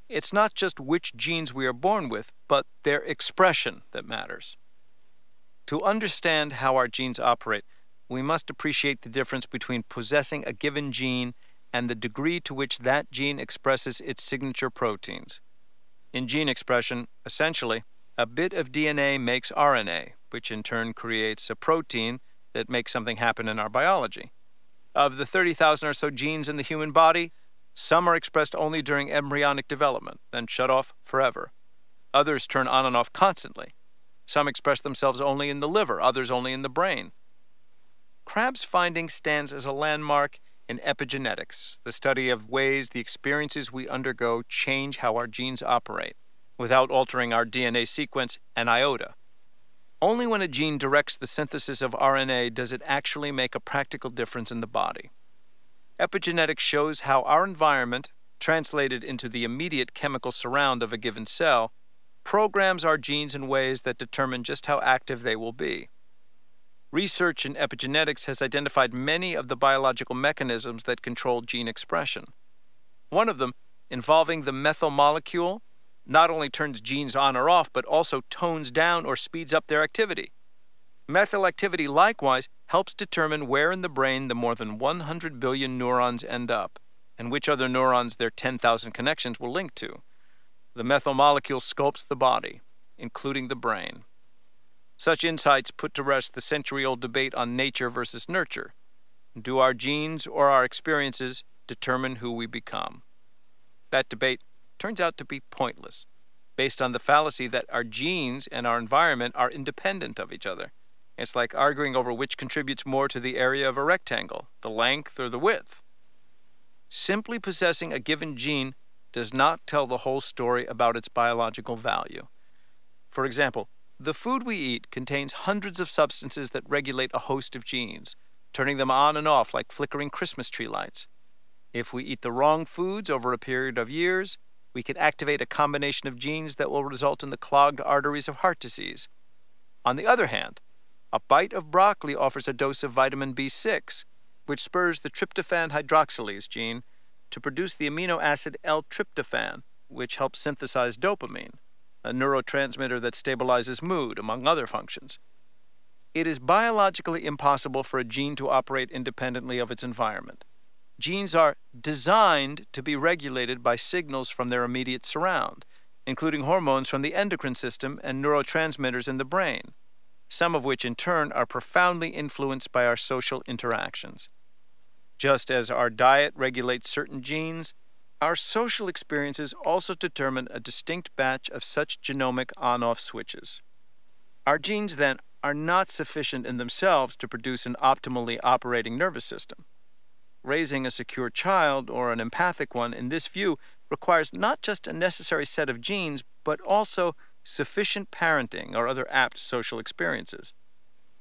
It's not just which genes we are born with, but their expression that matters. To understand how our genes operate, we must appreciate the difference between possessing a given gene and the degree to which that gene expresses its signature proteins. In gene expression, essentially, a bit of DNA makes RNA, which in turn creates a protein that makes something happen in our biology. Of the 30,000 or so genes in the human body, some are expressed only during embryonic development, then shut off forever. Others turn on and off constantly. Some express themselves only in the liver, others only in the brain. Crabb's finding stands as a landmark in epigenetics, the study of ways the experiences we undergo change how our genes operate, without altering our DNA sequence an iota. Only when a gene directs the synthesis of RNA does it actually make a practical difference in the body. Epigenetics shows how our environment, translated into the immediate chemical surround of a given cell, programs our genes in ways that determine just how active they will be. Research in epigenetics has identified many of the biological mechanisms that control gene expression. One of them, involving the methyl molecule, not only turns genes on or off, but also tones down or speeds up their activity. Methyl activity likewise helps determine where in the brain the more than 100 billion neurons end up, and which other neurons their 10,000 connections will link to. The methyl molecule sculpts the body, including the brain. Such insights put to rest the century-old debate on nature versus nurture. Do our genes or our experiences determine who we become? That debate turns out to be pointless, based on the fallacy that our genes and our environment are independent of each other. It's like arguing over which contributes more to the area of a rectangle, the length or the width. Simply possessing a given gene does not tell the whole story about its biological value. For example, the food we eat contains hundreds of substances that regulate a host of genes, turning them on and off like flickering Christmas tree lights. If we eat the wrong foods over a period of years, we can activate a combination of genes that will result in the clogged arteries of heart disease. On the other hand, a bite of broccoli offers a dose of vitamin B6, which spurs the tryptophan hydroxylase gene to produce the amino acid L-tryptophan, which helps synthesize dopamine, a neurotransmitter that stabilizes mood, among other functions. It is biologically impossible for a gene to operate independently of its environment. Genes are designed to be regulated by signals from their immediate surround, including hormones from the endocrine system and neurotransmitters in the brain, some of which in turn are profoundly influenced by our social interactions. Just as our diet regulates certain genes, our social experiences also determine a distinct batch of such genomic on-off switches. Our genes, then, are not sufficient in themselves to produce an optimally operating nervous system. Raising a secure child, or an empathic one, in this view, requires not just a necessary set of genes, but also sufficient parenting or other apt social experiences.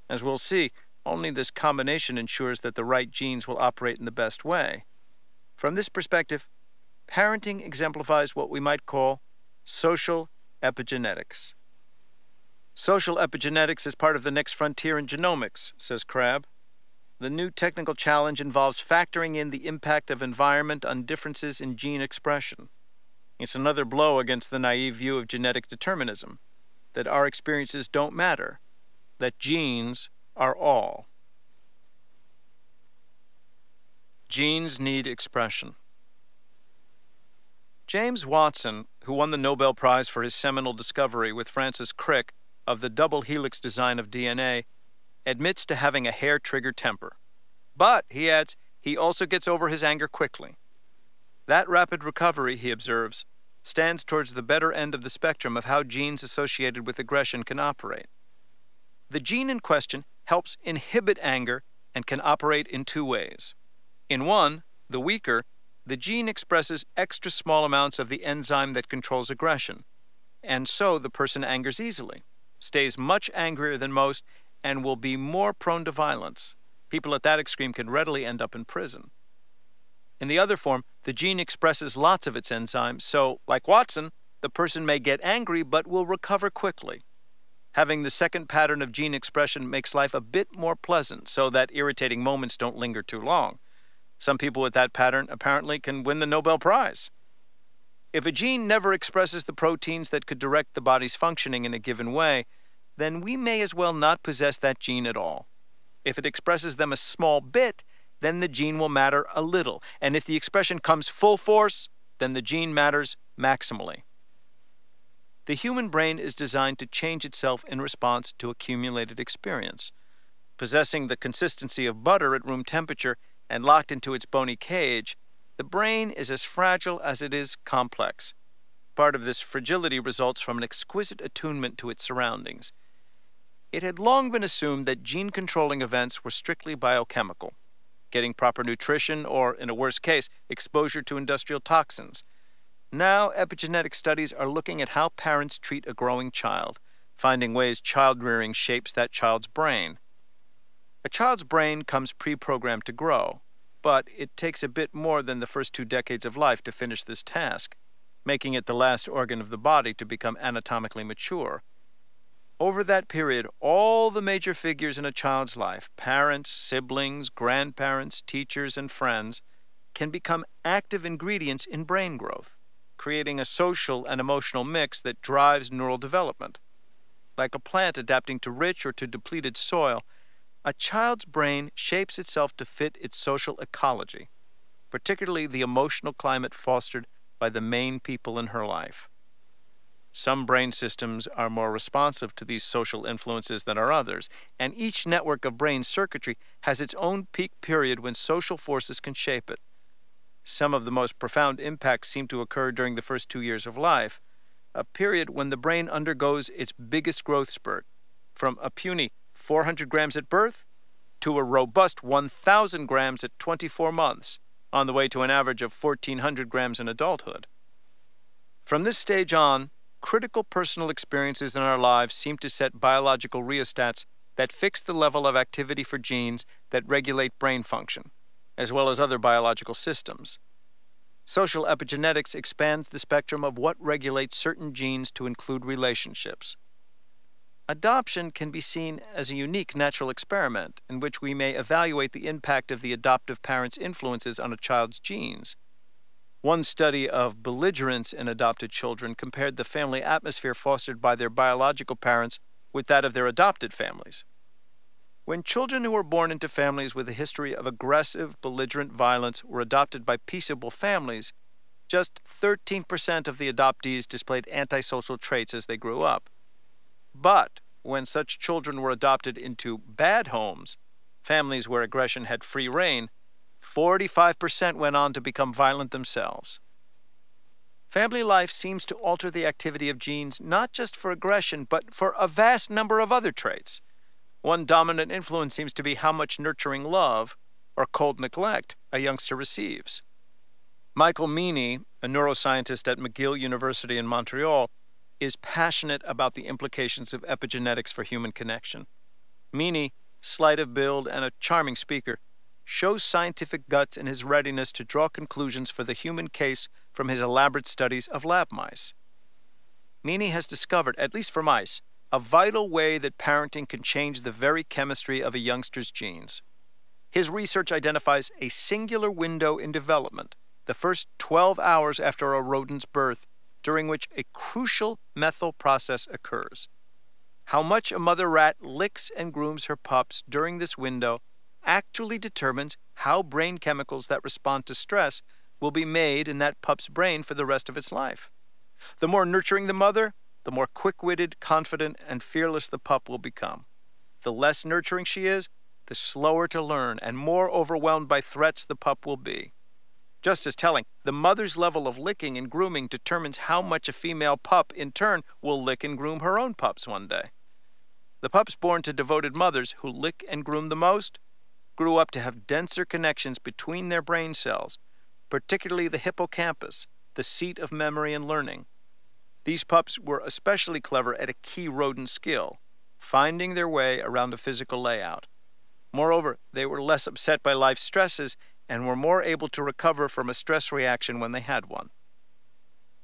As we'll see, only this combination ensures that the right genes will operate in the best way. From this perspective, parenting exemplifies what we might call social epigenetics. Social epigenetics is part of the next frontier in genomics, says Crabb. The new technical challenge involves factoring in the impact of environment on differences in gene expression. It's another blow against the naive view of genetic determinism, that our experiences don't matter, that genes are all. Genes need expression. James Watson, who won the Nobel Prize for his seminal discovery with Francis Crick of the double helix design of DNA, admits to having a hair-trigger temper. But, he adds, he also gets over his anger quickly. That rapid recovery, he observes, stands towards the better end of the spectrum of how genes associated with aggression can operate. The gene in question helps inhibit anger and can operate in two ways. In one, the weaker, the gene expresses extra small amounts of the enzyme that controls aggression, and so the person angers easily, stays much angrier than most, and will be more prone to violence. People at that extreme can readily end up in prison. In the other form, the gene expresses lots of its enzymes, so, like Watson, the person may get angry but will recover quickly. Having the second pattern of gene expression makes life a bit more pleasant so that irritating moments don't linger too long. Some people with that pattern apparently can win the Nobel Prize. If a gene never expresses the proteins that could direct the body's functioning in a given way, then we may as well not possess that gene at all. If it expresses them a small bit, then the gene will matter a little, and if the expression comes full force, then the gene matters maximally. The human brain is designed to change itself in response to accumulated experience. Possessing the consistency of butter at room temperature and locked into its bony cage, the brain is as fragile as it is complex. Part of this fragility results from an exquisite attunement to its surroundings. It had long been assumed that gene-controlling events were strictly biochemical, getting proper nutrition or, in a worse case, exposure to industrial toxins. Now, epigenetic studies are looking at how parents treat a growing child, finding ways child-rearing shapes that child's brain. A child's brain comes pre-programmed to grow, but it takes a bit more than the first 2 decades of life to finish this task, making it the last organ of the body to become anatomically mature. Over that period, all the major figures in a child's life, parents, siblings, grandparents, teachers, and friends, can become active ingredients in brain growth, creating a social and emotional mix that drives neural development. Like a plant adapting to rich or to depleted soil, a child's brain shapes itself to fit its social ecology, particularly the emotional climate fostered by the main people in her life. Some brain systems are more responsive to these social influences than are others, and each network of brain circuitry has its own peak period when social forces can shape it. Some of the most profound impacts seem to occur during the first 2 years of life, a period when the brain undergoes its biggest growth spurt, from a puny 400 grams at birth to a robust 1,000 grams at 24 months, on the way to an average of 1,400 grams in adulthood. From this stage on, critical personal experiences in our lives seem to set biological rheostats that fix the level of activity for genes that regulate brain function, as well as other biological systems. Social epigenetics expands the spectrum of what regulates certain genes to include relationships. Adoption can be seen as a unique natural experiment in which we may evaluate the impact of the adoptive parent's influences on a child's genes. One study of belligerence in adopted children compared the family atmosphere fostered by their biological parents with that of their adopted families. When children who were born into families with a history of aggressive, belligerent violence were adopted by peaceable families, just 13% of the adoptees displayed antisocial traits as they grew up. But when such children were adopted into bad homes, families where aggression had free reign, 45% went on to become violent themselves. Family life seems to alter the activity of genes not just for aggression, but for a vast number of other traits. One dominant influence seems to be how much nurturing love, or cold neglect a youngster receives. Michael Meany, a neuroscientist at McGill University in Montreal, is passionate about the implications of epigenetics for human connection. Meany, slight of build and a charming speaker, shows scientific guts in his readiness to draw conclusions for the human case from his elaborate studies of lab mice. Meany has discovered, at least for mice, a vital way that parenting can change the very chemistry of a youngster's genes. His research identifies a singular window in development, the first 12 hours after a rodent's birth, during which a crucial methyl process occurs. How much a mother rat licks and grooms her pups during this window actually determines how brain chemicals that respond to stress will be made in that pup's brain for the rest of its life. The more nurturing the mother, the more quick-witted, confident, and fearless the pup will become. The less nurturing she is, the slower to learn and more overwhelmed by threats the pup will be. Just as telling, the mother's level of licking and grooming determines how much a female pup, in turn, will lick and groom her own pups one day. The pups born to devoted mothers who lick and groom the most grew up to have denser connections between their brain cells, particularly the hippocampus, the seat of memory and learning. These pups were especially clever at a key rodent skill, finding their way around a physical layout. Moreover, they were less upset by life's stresses and were more able to recover from a stress reaction when they had one.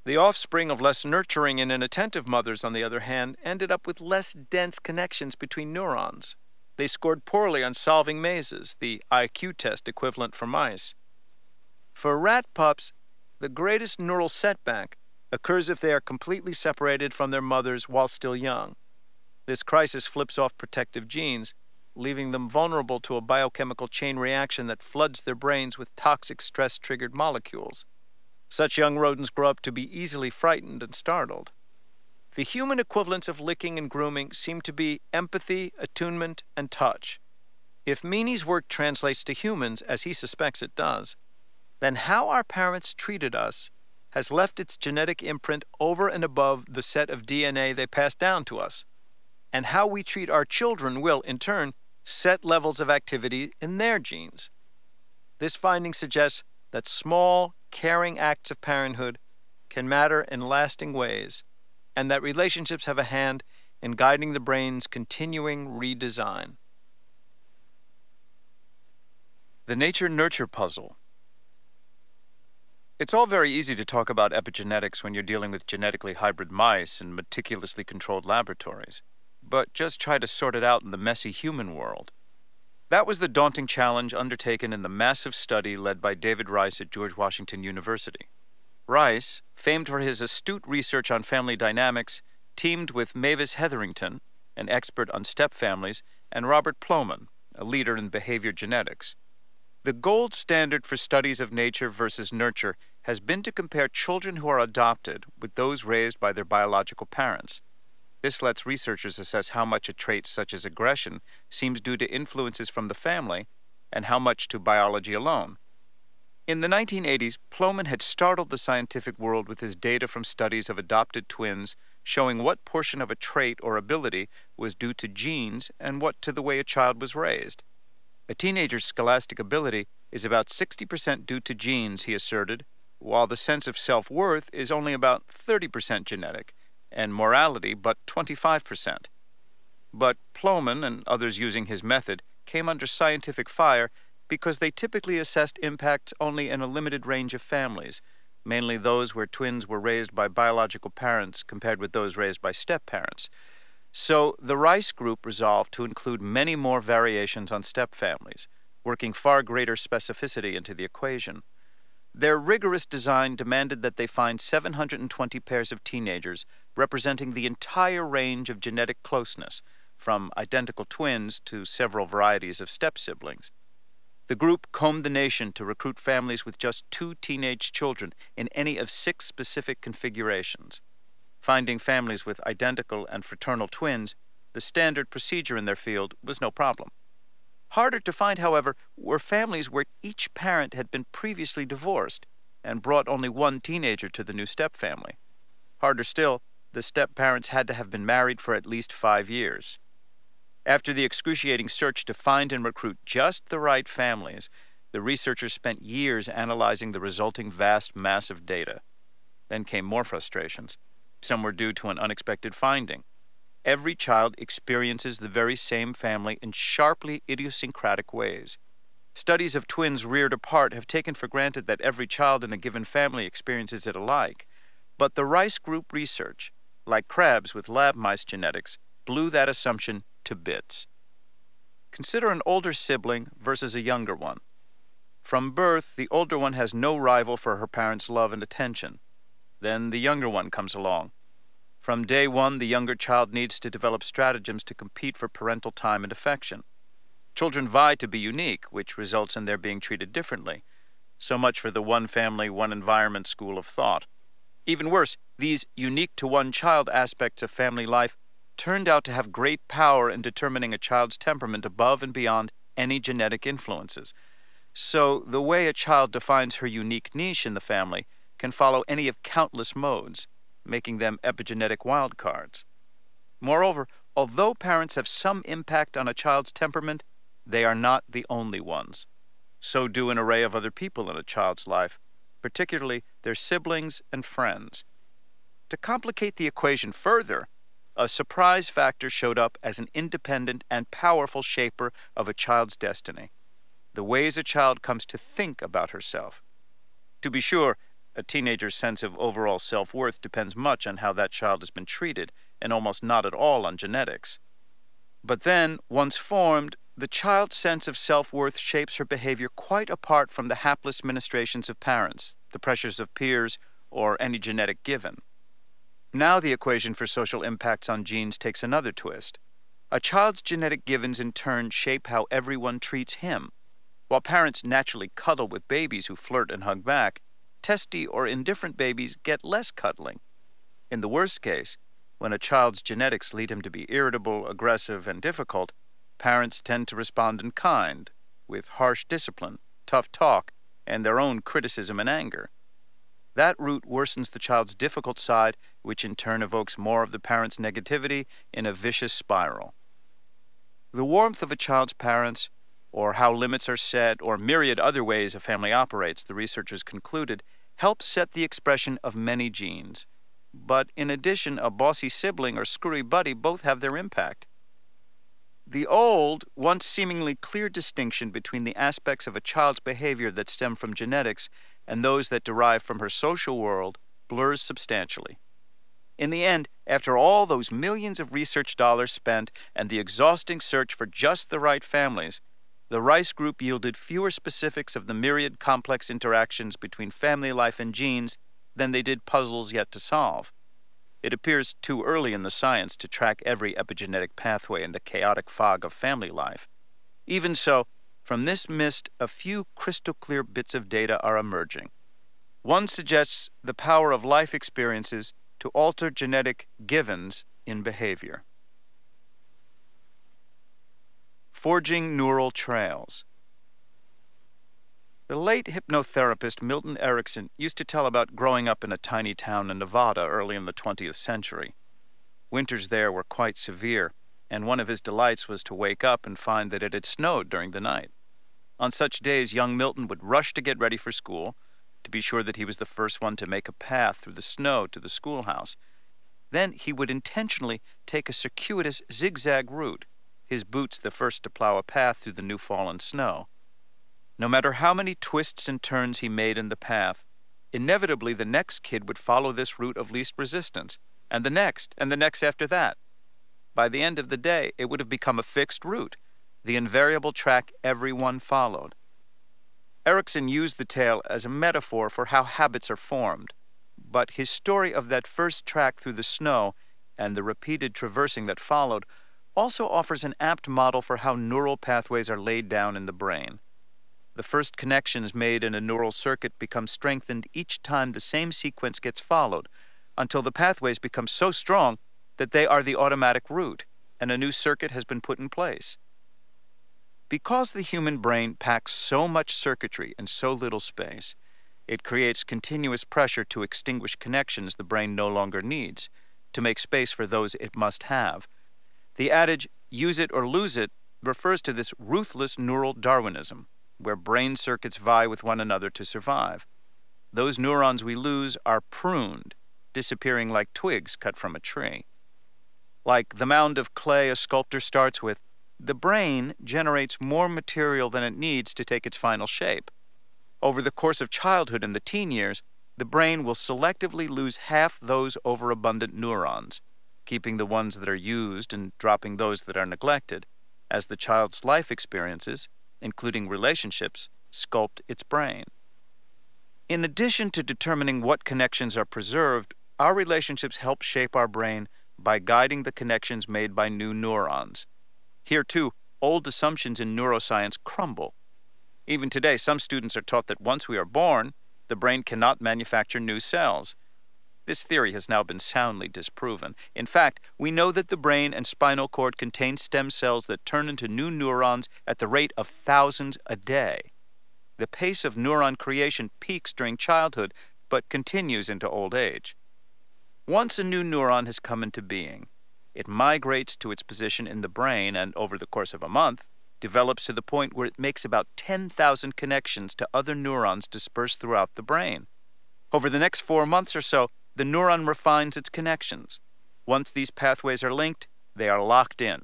The offspring of less nurturing and inattentive mothers, on the other hand, ended up with less dense connections between neurons. They scored poorly on solving mazes, the IQ test equivalent for mice. For rat pups, the greatest neural setback occurs if they are completely separated from their mothers while still young. This crisis flips off protective genes, leaving them vulnerable to a biochemical chain reaction that floods their brains with toxic stress-triggered molecules. Such young rodents grow up to be easily frightened and startled. The human equivalents of licking and grooming seem to be empathy, attunement, and touch. If Meany's work translates to humans, as he suspects it does, then how our parents treated us has left its genetic imprint over and above the set of DNA they passed down to us, and how we treat our children will, in turn, set levels of activity in their genes. This finding suggests that small, caring acts of parenthood can matter in lasting ways, and that relationships have a hand in guiding the brain's continuing redesign. The nature-nurture puzzle. It's all very easy to talk about epigenetics when you're dealing with genetically hybrid mice in meticulously controlled laboratories, but just try to sort it out in the messy human world. That was the daunting challenge undertaken in the massive study led by David Rice at George Washington University. Rice, famed for his astute research on family dynamics, teamed with Mavis Hetherington, an expert on step families, and Robert Plomin, a leader in behavior genetics. The gold standard for studies of nature versus nurture has been to compare children who are adopted with those raised by their biological parents. This lets researchers assess how much a trait such as aggression seems due to influences from the family and how much to biology alone. In the 1980s, Plomin had startled the scientific world with his data from studies of adopted twins showing what portion of a trait or ability was due to genes and what to the way a child was raised. A teenager's scholastic ability is about 60% due to genes, he asserted, while the sense of self-worth is only about 30% genetic, and morality but 25%. But Plomin and others using his method came under scientific fire because they typically assessed impacts only in a limited range of families, mainly those where twins were raised by biological parents compared with those raised by step-parents. So the Rice group resolved to include many more variations on step families, working far greater specificity into the equation. Their rigorous design demanded that they find 720 pairs of teenagers representing the entire range of genetic closeness, from identical twins to several varieties of step-siblings. The group combed the nation to recruit families with just 2 teenage children in any of 6 specific configurations. Finding families with identical and fraternal twins, the standard procedure in their field, was no problem. Harder to find, however, were families where each parent had been previously divorced and brought only one teenager to the new step-family. Harder still, the step-parents had to have been married for at least 5 years. After the excruciating search to find and recruit just the right families, the researchers spent years analyzing the resulting vast mass of data. Then came more frustrations. Some were due to an unexpected finding. Every child experiences the very same family in sharply idiosyncratic ways. Studies of twins reared apart have taken for granted that every child in a given family experiences it alike. But the Rice Group research, like crabs with lab mice genetics, blew that assumption to bits. Consider an older sibling versus a younger one. From birth, the older one has no rival for her parents' love and attention. Then the younger one comes along. From day one, the younger child needs to develop stratagems to compete for parental time and affection. Children vie to be unique, which results in their being treated differently. So much for the one family, one environment school of thought. Even worse, these unique-to-one-child aspects of family life turned out to have great power in determining a child's temperament above and beyond any genetic influences. So the way a child defines her unique niche in the family can follow any of countless modes, making them epigenetic wildcards. Moreover, although parents have some impact on a child's temperament, they are not the only ones. So do an array of other people in a child's life, particularly their siblings and friends. To complicate the equation further, a surprise factor showed up as an independent and powerful shaper of a child's destiny: the ways a child comes to think about herself. To be sure, a teenager's sense of overall self-worth depends much on how that child has been treated, and almost not at all on genetics. But then, once formed, the child's sense of self-worth shapes her behavior quite apart from the hapless ministrations of parents, the pressures of peers, or any genetic given. Now the equation for social impacts on genes takes another twist. A child's genetic givens in turn shape how everyone treats him. While parents naturally cuddle with babies who flirt and hug back, testy or indifferent babies get less cuddling. In the worst case, when a child's genetics lead him to be irritable, aggressive, and difficult, parents tend to respond in kind, with harsh discipline, tough talk, and their own criticism and anger. That root worsens the child's difficult side, which in turn evokes more of the parent's negativity in a vicious spiral. The warmth of a child's parents, or how limits are set, or myriad other ways a family operates, the researchers concluded, help set the expression of many genes. But in addition, a bossy sibling or screwy buddy both have their impact. The old, once seemingly clear distinction between the aspects of a child's behavior that stem from genetics and those that derive from her social world blurs substantially. In the end, after all those millions of research dollars spent and the exhausting search for just the right families, the Rice Group yielded fewer specifics of the myriad complex interactions between family life and genes than they did puzzles yet to solve. It appears too early in the science to track every epigenetic pathway in the chaotic fog of family life. Even so, from this mist, a few crystal-clear bits of data are emerging. One suggests the power of life experiences to alter genetic givens in behavior. Forging neural trails. The late hypnotherapist Milton Erickson used to tell about growing up in a tiny town in Nevada early in the 20th century. Winters there were quite severe, and one of his delights was to wake up and find that it had snowed during the night. On such days, young Milton would rush to get ready for school, to be sure that he was the first one to make a path through the snow to the schoolhouse. Then he would intentionally take a circuitous zigzag route, his boots the first to plow a path through the new-fallen snow. No matter how many twists and turns he made in the path, inevitably the next kid would follow this route of least resistance, and the next after that. By the end of the day, it would have become a fixed route, the invariable track everyone followed. Erickson used the tale as a metaphor for how habits are formed, but his story of that first track through the snow and the repeated traversing that followed also offers an apt model for how neural pathways are laid down in the brain. The first connections made in a neural circuit become strengthened each time the same sequence gets followed, until the pathways become so strong that they are the automatic route, and a new circuit has been put in place. Because the human brain packs so much circuitry in so little space, it creates continuous pressure to extinguish connections the brain no longer needs, to make space for those it must have. The adage, use it or lose it refers to this ruthless neural Darwinism, where brain circuits vie with one another to survive. Those neurons we lose are pruned, disappearing like twigs cut from a tree. Like the mound of clay a sculptor starts with, the brain generates more material than it needs to take its final shape. Over the course of childhood and the teen years, the brain will selectively lose half those overabundant neurons, keeping the ones that are used and dropping those that are neglected, as the child's life experiences, including relationships, sculpt its brain. In addition to determining what connections are preserved, our relationships help shape our brain by guiding the connections made by new neurons. Here, too, old assumptions in neuroscience crumble. Even today, some students are taught that once we are born, the brain cannot manufacture new cells. This theory has now been soundly disproven. In fact, we know that the brain and spinal cord contain stem cells that turn into new neurons at the rate of thousands a day. The pace of neuron creation peaks during childhood, but continues into old age. Once a new neuron has come into being, it migrates to its position in the brain and, over the course of a month, develops to the point where it makes about 10,000 connections to other neurons dispersed throughout the brain. Over the next 4 months or so, the neuron refines its connections. Once these pathways are linked, they are locked in.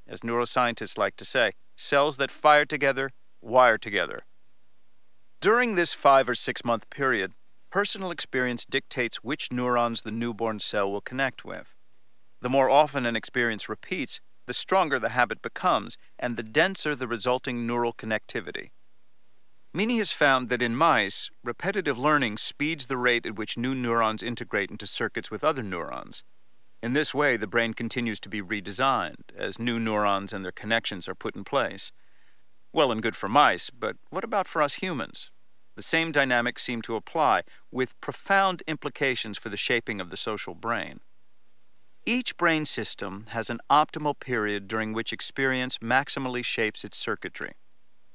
As neuroscientists like to say, cells that fire together, wire together. During this 5 or 6 month period, personal experience dictates which neurons the newborn cell will connect with. The more often an experience repeats, the stronger the habit becomes, and the denser the resulting neural connectivity. Meany has found that in mice, repetitive learning speeds the rate at which new neurons integrate into circuits with other neurons. In this way, the brain continues to be redesigned as new neurons and their connections are put in place. Well and good for mice, but what about for us humans? The same dynamics seem to apply, with profound implications for the shaping of the social brain. Each brain system has an optimal period during which experience maximally shapes its circuitry.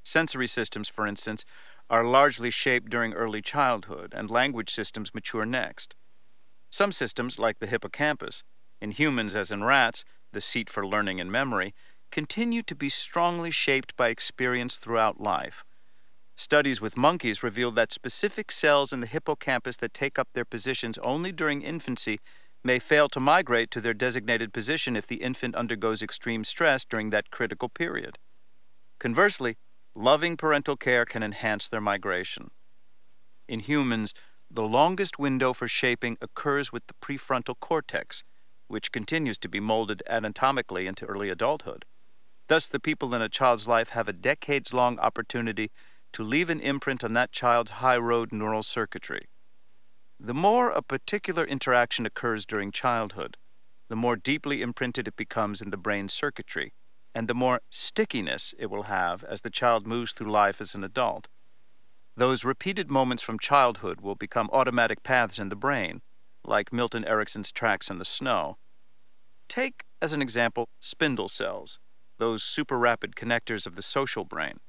Sensory systems, for instance, are largely shaped during early childhood, and language systems mature next. Some systems, like the hippocampus, in humans as in rats, the seat for learning and memory, continue to be strongly shaped by experience throughout life. Studies with monkeys reveal that specific cells in the hippocampus that take up their positions only during infancy may fail to migrate to their designated position if the infant undergoes extreme stress during that critical period. Conversely, loving parental care can enhance their migration. In humans, the longest window for shaping occurs with the prefrontal cortex, which continues to be molded anatomically into early adulthood. Thus, the people in a child's life have a decades-long opportunity to leave an imprint on that child's high-road neural circuitry. The more a particular interaction occurs during childhood, the more deeply imprinted it becomes in the brain's circuitry, and the more stickiness it will have as the child moves through life as an adult. Those repeated moments from childhood will become automatic paths in the brain, like Milton Erickson's tracks in the snow. Take, as an example, spindle cells, those super-rapid connectors of the social brain.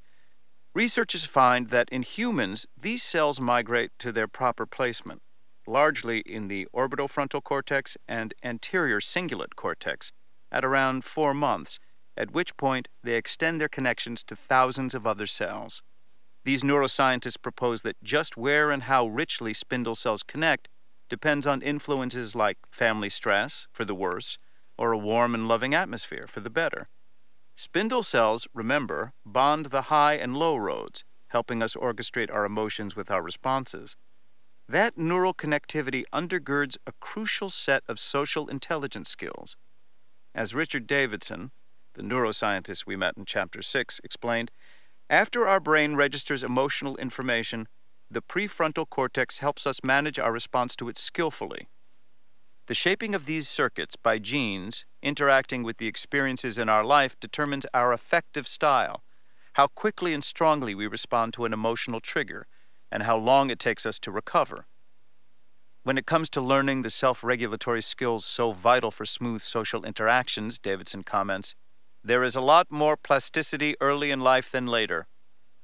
Researchers find that in humans, these cells migrate to their proper placement, largely in the orbital frontal cortex and anterior cingulate cortex, at around 4 months, at which point they extend their connections to thousands of other cells. These neuroscientists propose that just where and how richly spindle cells connect depends on influences like family stress, for the worse, or a warm and loving atmosphere, for the better. Spindle cells, remember, bond the high and low roads, helping us orchestrate our emotions with our responses. That neural connectivity undergirds a crucial set of social intelligence skills. As Richard Davidson, the neuroscientist we met in Chapter 6, explained, after our brain registers emotional information, the prefrontal cortex helps us manage our response to it skillfully. The shaping of these circuits by genes interacting with the experiences in our life determines our affective style, how quickly and strongly we respond to an emotional trigger, and how long it takes us to recover. When it comes to learning the self-regulatory skills so vital for smooth social interactions, Davidson comments, there is a lot more plasticity early in life than later.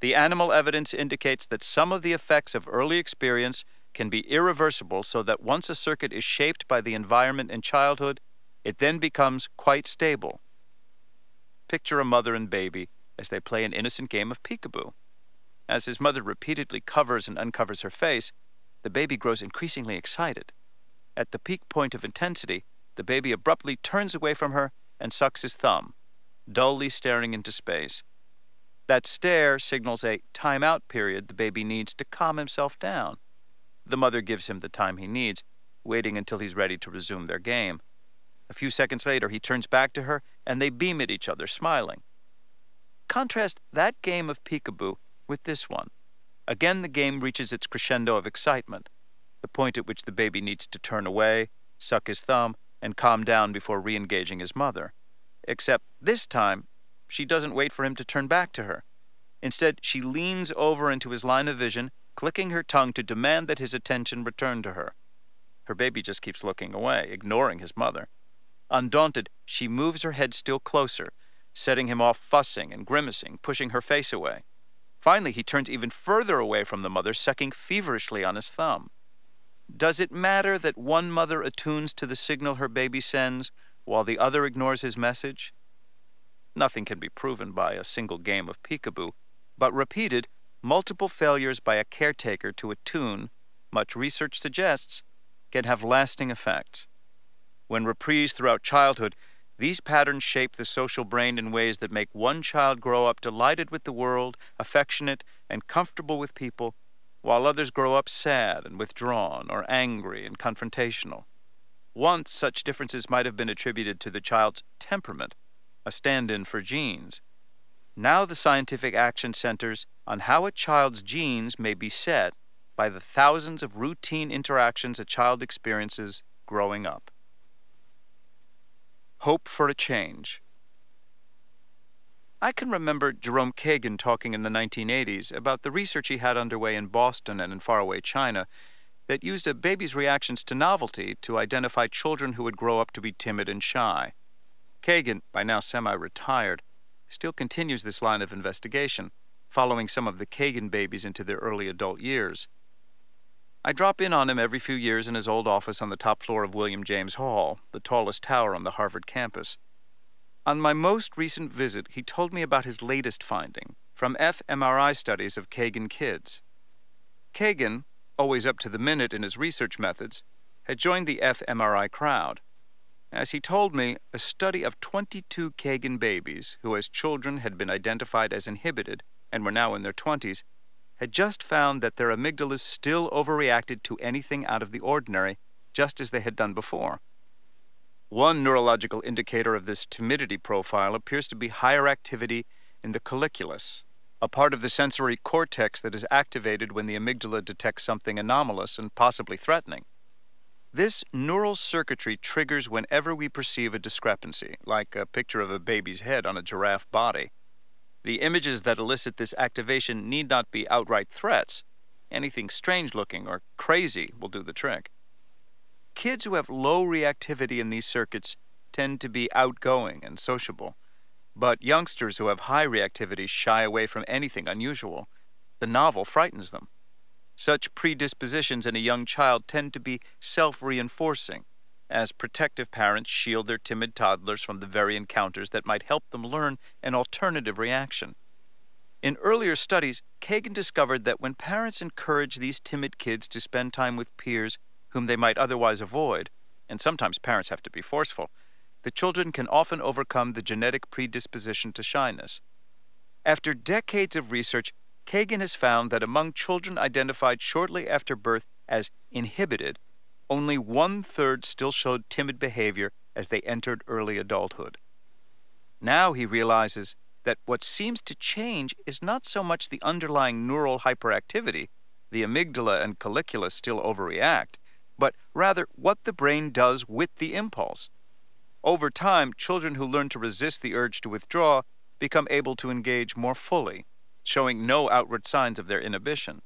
The animal evidence indicates that some of the effects of early experience can be irreversible, so that once a circuit is shaped by the environment in childhood, it then becomes quite stable. Picture a mother and baby as they play an innocent game of peekaboo. As his mother repeatedly covers and uncovers her face, the baby grows increasingly excited. At the peak point of intensity, the baby abruptly turns away from her and sucks his thumb, dully staring into space. That stare signals a time-out period the baby needs to calm himself down. The mother gives him the time he needs, waiting until he's ready to resume their game. A few seconds later, he turns back to her, and they beam at each other, smiling. Contrast that game of peekaboo with this one. Again, the game reaches its crescendo of excitement, the point at which the baby needs to turn away, suck his thumb, and calm down before re-engaging his mother. Except this time, she doesn't wait for him to turn back to her. Instead, she leans over into his line of vision, clicking her tongue to demand that his attention return to her. Her baby just keeps looking away, ignoring his mother. Undaunted, she moves her head still closer, setting him off fussing and grimacing, pushing her face away. Finally, he turns even further away from the mother, sucking feverishly on his thumb. Does it matter that one mother attunes to the signal her baby sends, while the other ignores his message? Nothing can be proven by a single game of peekaboo, but repeated, multiple failures by a caretaker to attune, much research suggests, can have lasting effects. When reprised throughout childhood, these patterns shape the social brain in ways that make one child grow up delighted with the world, affectionate, and comfortable with people, while others grow up sad and withdrawn or angry and confrontational. Once, such differences might have been attributed to the child's temperament, a stand-in for genes. Now the scientific action centers on how a child's genes may be set by the thousands of routine interactions a child experiences growing up. Hope for a change. I can remember Jerome Kagan talking in the 1980s about the research he had underway in Boston and in faraway China that used a baby's reactions to novelty to identify children who would grow up to be timid and shy. Kagan, by now semi-retired, still continues this line of investigation, following some of the Kagan babies into their early adult years. I drop in on him every few years in his old office on the top floor of William James Hall, the tallest tower on the Harvard campus. On my most recent visit, he told me about his latest finding from fMRI studies of Kagan kids. Kagan, always up to the minute in his research methods, had joined the fMRI crowd. As he told me, a study of 22 Kagan babies who as children had been identified as inhibited and were now in their 20s had just found that their amygdalas still overreacted to anything out of the ordinary, just as they had done before. One neurological indicator of this timidity profile appears to be higher activity in the colliculus, a part of the sensory cortex that is activated when the amygdala detects something anomalous and possibly threatening. This neural circuitry triggers whenever we perceive a discrepancy, like a picture of a baby's head on a giraffe body. The images that elicit this activation need not be outright threats. Anything strange-looking or crazy will do the trick. Kids who have low reactivity in these circuits tend to be outgoing and sociable, but youngsters who have high reactivity shy away from anything unusual. The novel frightens them. Such predispositions in a young child tend to be self-reinforcing, as protective parents shield their timid toddlers from the very encounters that might help them learn an alternative reaction. In earlier studies, Kagan discovered that when parents encourage these timid kids to spend time with peers whom they might otherwise avoid, and sometimes parents have to be forceful, the children can often overcome the genetic predisposition to shyness. After decades of research, Kagan has found that among children identified shortly after birth as inhibited, only 1/3 still showed timid behavior as they entered early adulthood. Now he realizes that what seems to change is not so much the underlying neural hyperactivity, the amygdala and colliculus still overreact, but rather what the brain does with the impulse. Over time, children who learn to resist the urge to withdraw become able to engage more fully, showing no outward signs of their inhibition.